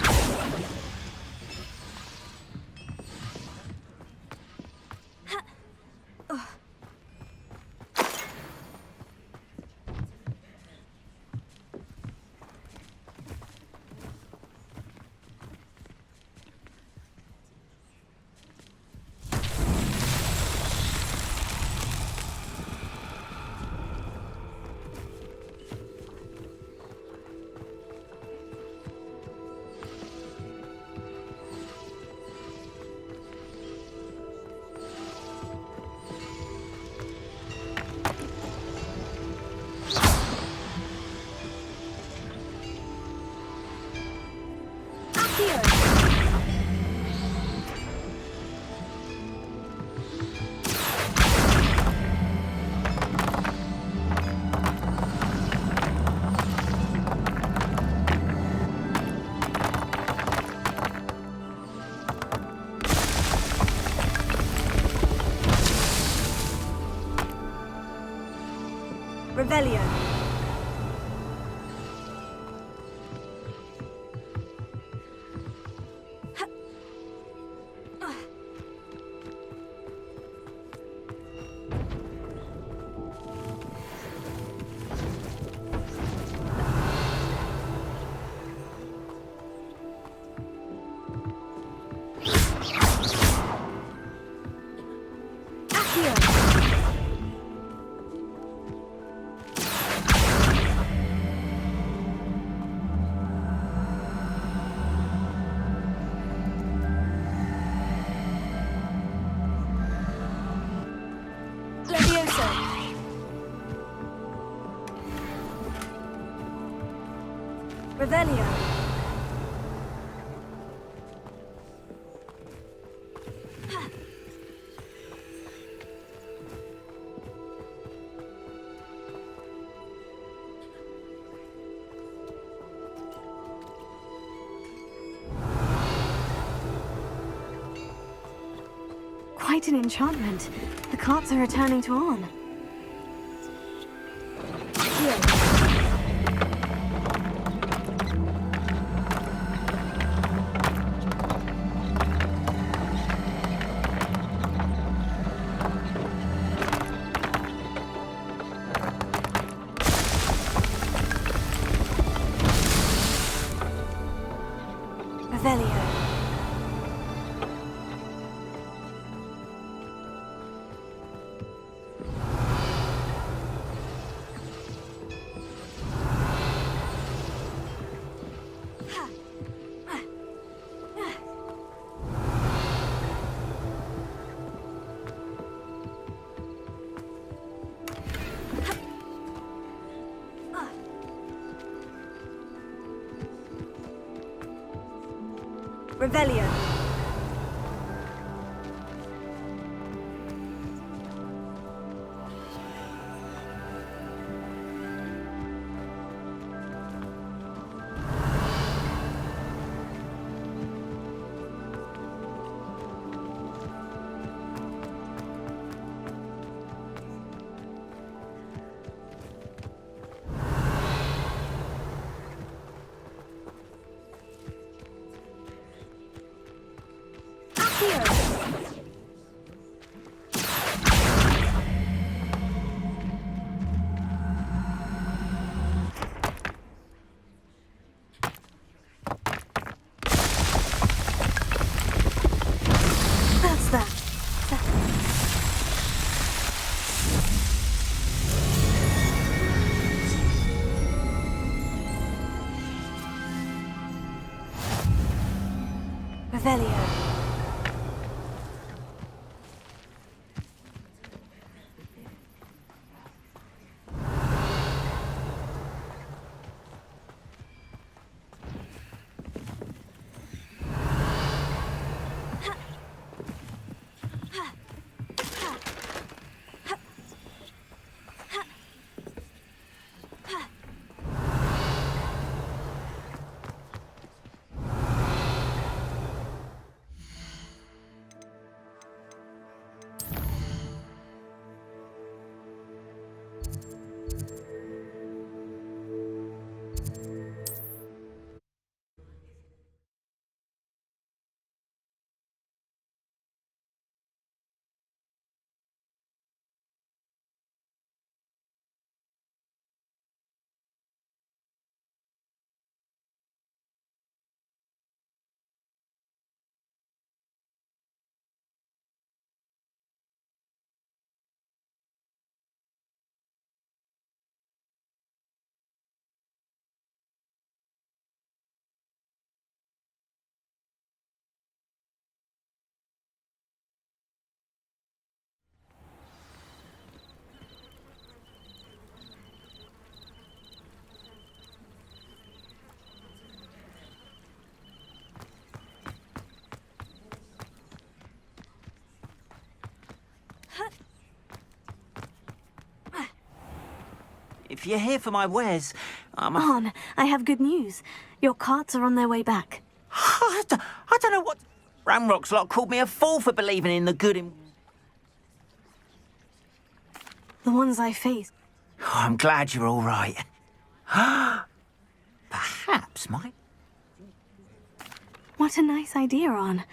Revelio. Revelio. Quite an enchantment. The carts are returning to on. Revelio. Revelio. if you're here for my wares, Arn, I have good news. Your carts are on their way back. I don't know what... Ramrock's lot called me a fool for believing in the good in... The ones I faced. Oh, I'm glad you're all right. Perhaps my... What a nice idea, Arn.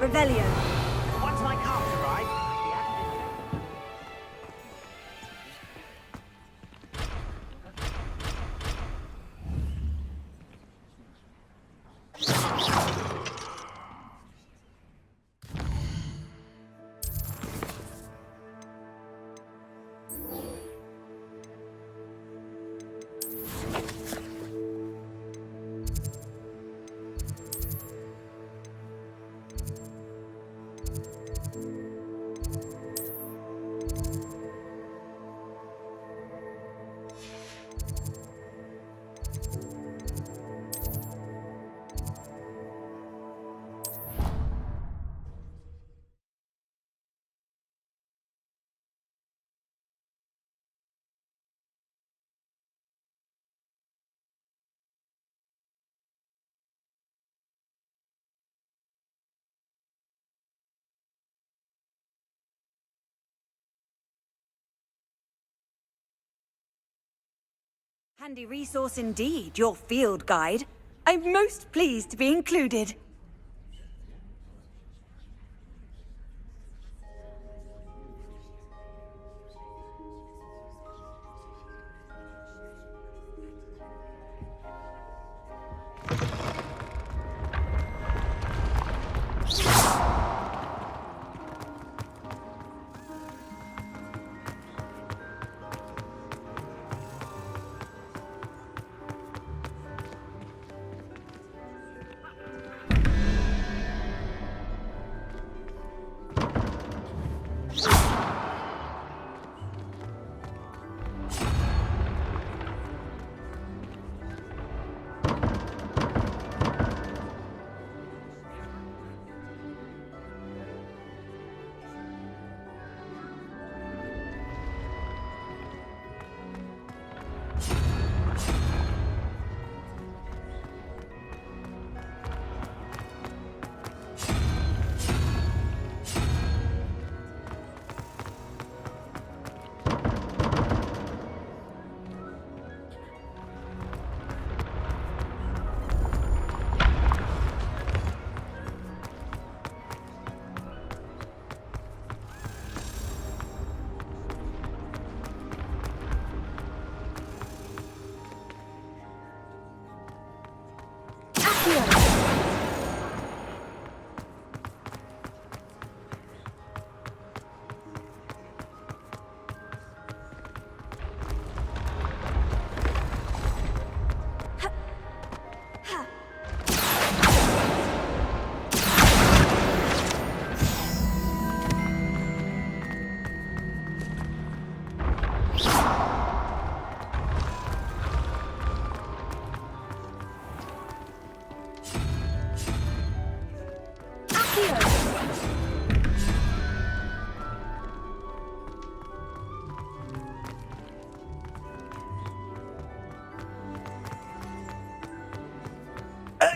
Revelio. Once my carts arrive... Handy resource indeed, your field guide. I'm most pleased to be included.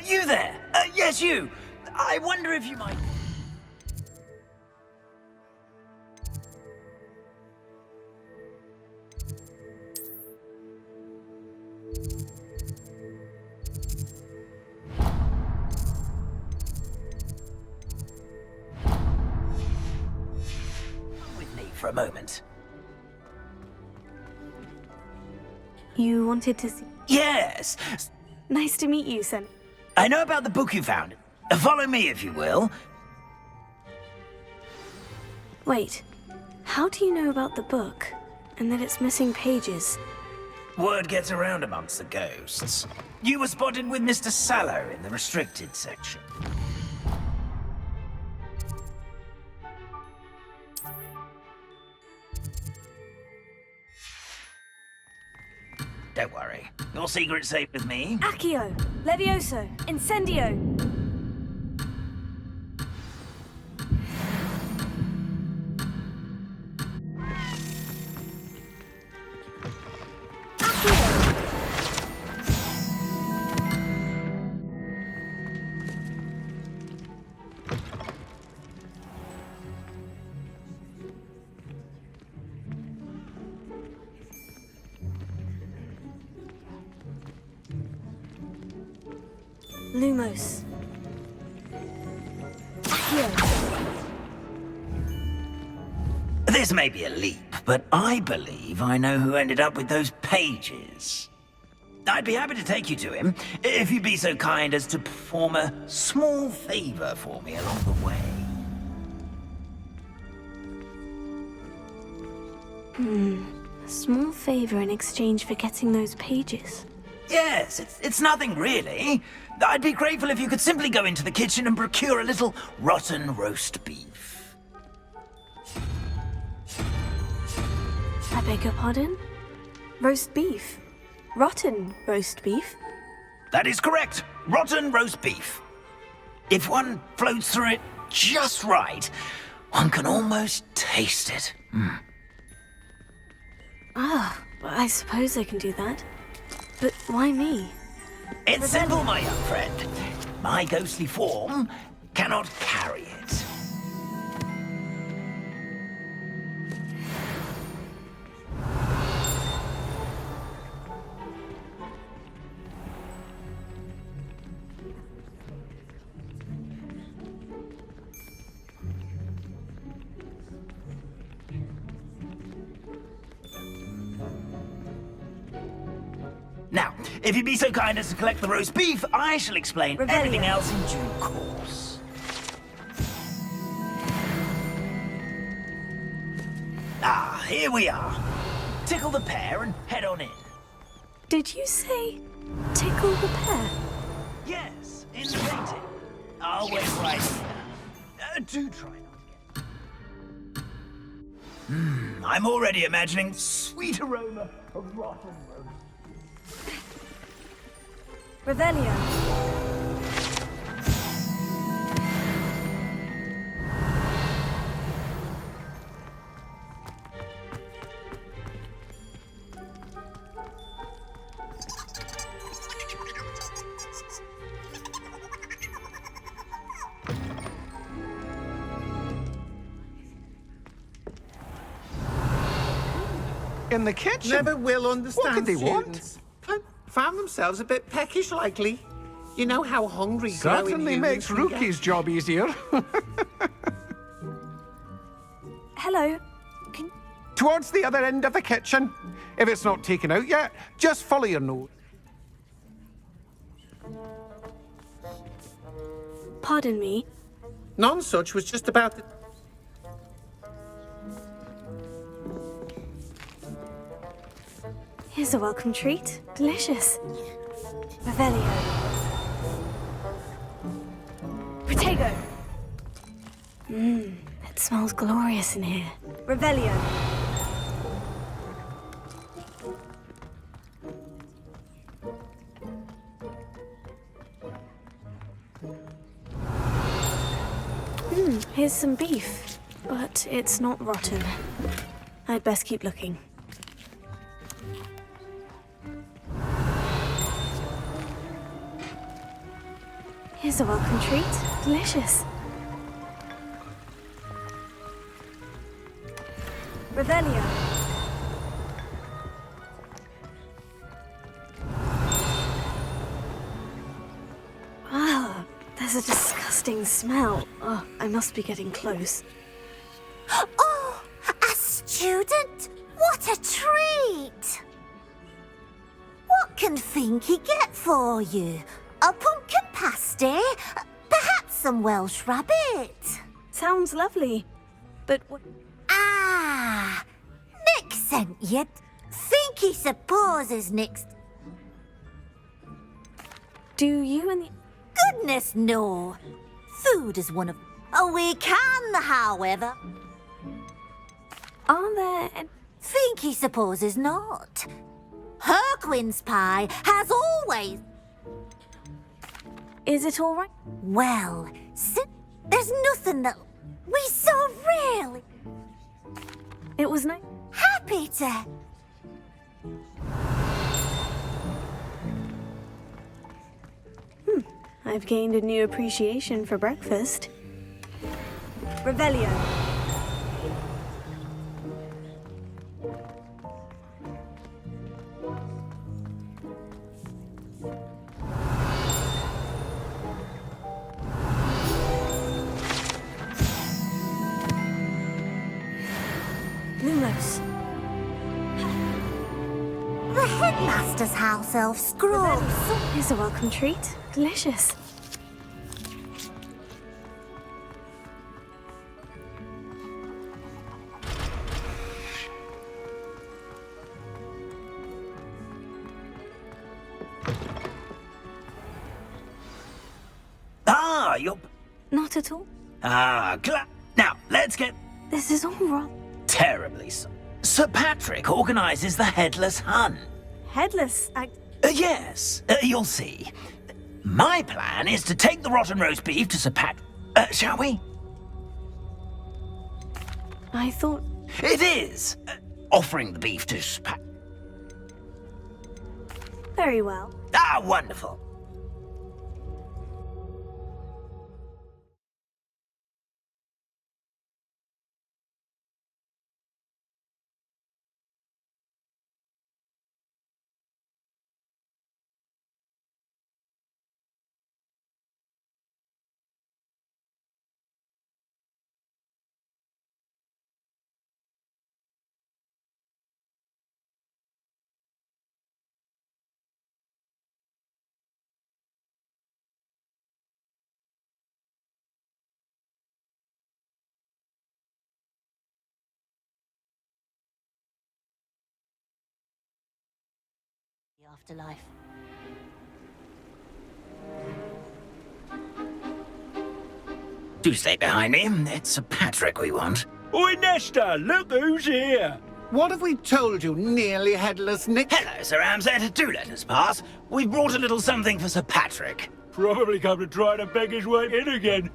You there! Yes, you! I wonder if you might... Come with me for a moment. You wanted to see... Yes! Nice to meet you, Sen. I know about the book you found. Follow me, if you will. Wait, how do you know about the book? And that it's missing pages? Word gets around amongst the ghosts. You were spotted with Mr. Sallow in the restricted section. Don't worry. Your secret's safe with me. Accio! Levioso! Incendio! Lumos. Here. This may be a leap, but I believe I know who ended up with those pages. I'd be happy to take you to him, if you'd be so kind as to perform a small favor for me along the way. A small favor in exchange for getting those pages. Yes, it's nothing really. I'd be grateful if you could simply go into the kitchen and procure a little rotten roast beef. I beg your pardon? Roast beef? Rotten roast beef? That is correct. Rotten roast beef. If one floats through it just right, one can almost taste it. Ah, I suppose I can do that. But why me? It's simple, my young friend. My ghostly form cannot carry it. Now, if you'd be so kind as to collect the roast beef, I shall explain everything else in due course. Ah, here we are. Tickle the pear and head on in. Did you say tickle the pear? Yes, in the painting. I'll wait right here. Do try not to get... I'm already imagining sweet aroma of rotten roast. Revelio. In the kitchen? Never will understand. What could they students. Found themselves a bit peckish, likely. You know how hungry Certainly growing makes humans can Rookie's job easier. Hello. Towards the other end of the kitchen. If it's not taken out yet, just follow your nose. Pardon me. None such was just about the... Here's a welcome treat. Delicious. Revelio. Protego. It smells glorious in here. Revelio. Here's some beef, but it's not rotten. I'd best keep looking. Here's a welcome treat. Delicious. Revelio. Ah, there's a disgusting smell. Oh, I must be getting close. Oh, a student? What a treat! What can Finky get for you? A pumpkin pasty? Perhaps some Welsh rabbit? Sounds lovely, but what... Ah, Nick sent you. Finky supposes Nick's... Do you and the... Goodness, no. Food is one of... Oh, we can, however. Are there... Finky supposes not. Herquin's pie has always... Is it all right? Well, there's nothing that we so really... It was nice. Happy to... I've gained a new appreciation for breakfast. Revelio. close. The headmaster's house elf scroll. Here's a welcome treat. Delicious. Ah, you're... Not at all. Ah, now, let's get... This is all wrong. Terribly so. Sir Patrick organizes the Headless Hunt. Headless? Yes, you'll see. My plan is to take the rotten roast beef to Sir shall we? I thought... It is! Offering the beef to Sir Very well. Ah, wonderful. The afterlife. Do stay behind me. It's Sir Patrick we want. Oi, Nesta, look who's here. What have we told you, nearly headless Nick? Hello, Sir Ramsay. Do let us pass. We've brought a little something for Sir Patrick. Probably come to try to beg his way in again.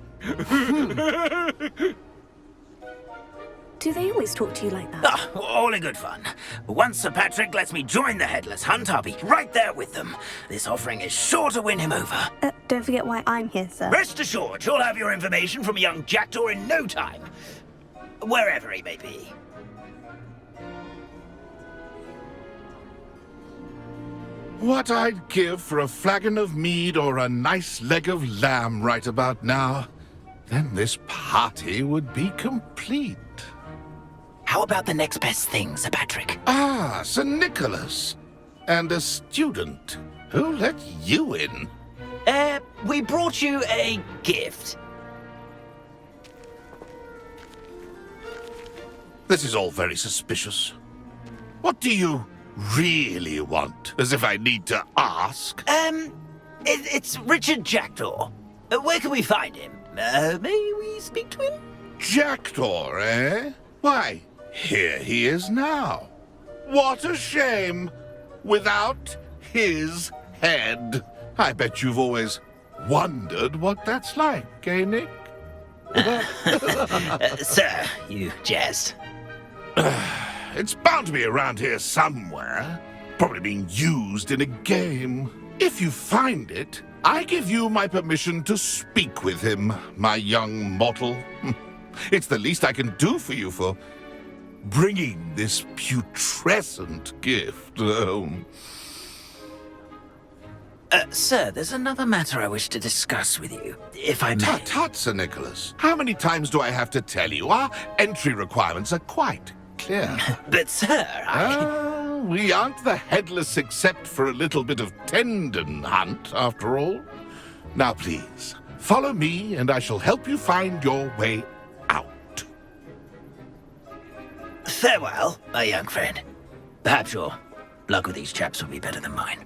Do they always talk to you like that? Ah, all in good fun. Once Sir Patrick lets me join the Headless Hunt, I'll be right there with them. This offering is sure to win him over. Don't forget why I'm here, sir. Rest assured, you'll have your information from a young jackdaw in no time. Wherever he may be. What I'd give for a flagon of mead or a nice leg of lamb right about now. Then this party would be complete. How about the next best thing, Sir Patrick? Ah, Sir Nicholas. And a student. Who let you in? We brought you a gift. This is all very suspicious. What do you really want? As if I need to ask. It's Richard Jackdaw. Where can we find him? May we speak to him? Jackdaw, eh? Why, here he is now. What a shame. Without his head. I bet you've always wondered what that's like, eh, Nick? Sir, you jest. It's bound to be around here somewhere. Probably being used in a game. If you find it, I give you my permission to speak with him, my young mortal. It's the least I can do for you for bringing this putrescent gift home. Sir, there's another matter I wish to discuss with you, if I may. Tut, tut, Sir Nicholas. How many times do I have to tell you? Our entry requirements are quite clear. But, sir, we aren't the headless except for a little bit of tendon hunt, after all. Now, please, follow me, and I shall help you find your way out. Farewell, my young friend. Perhaps your luck with these chaps will be better than mine.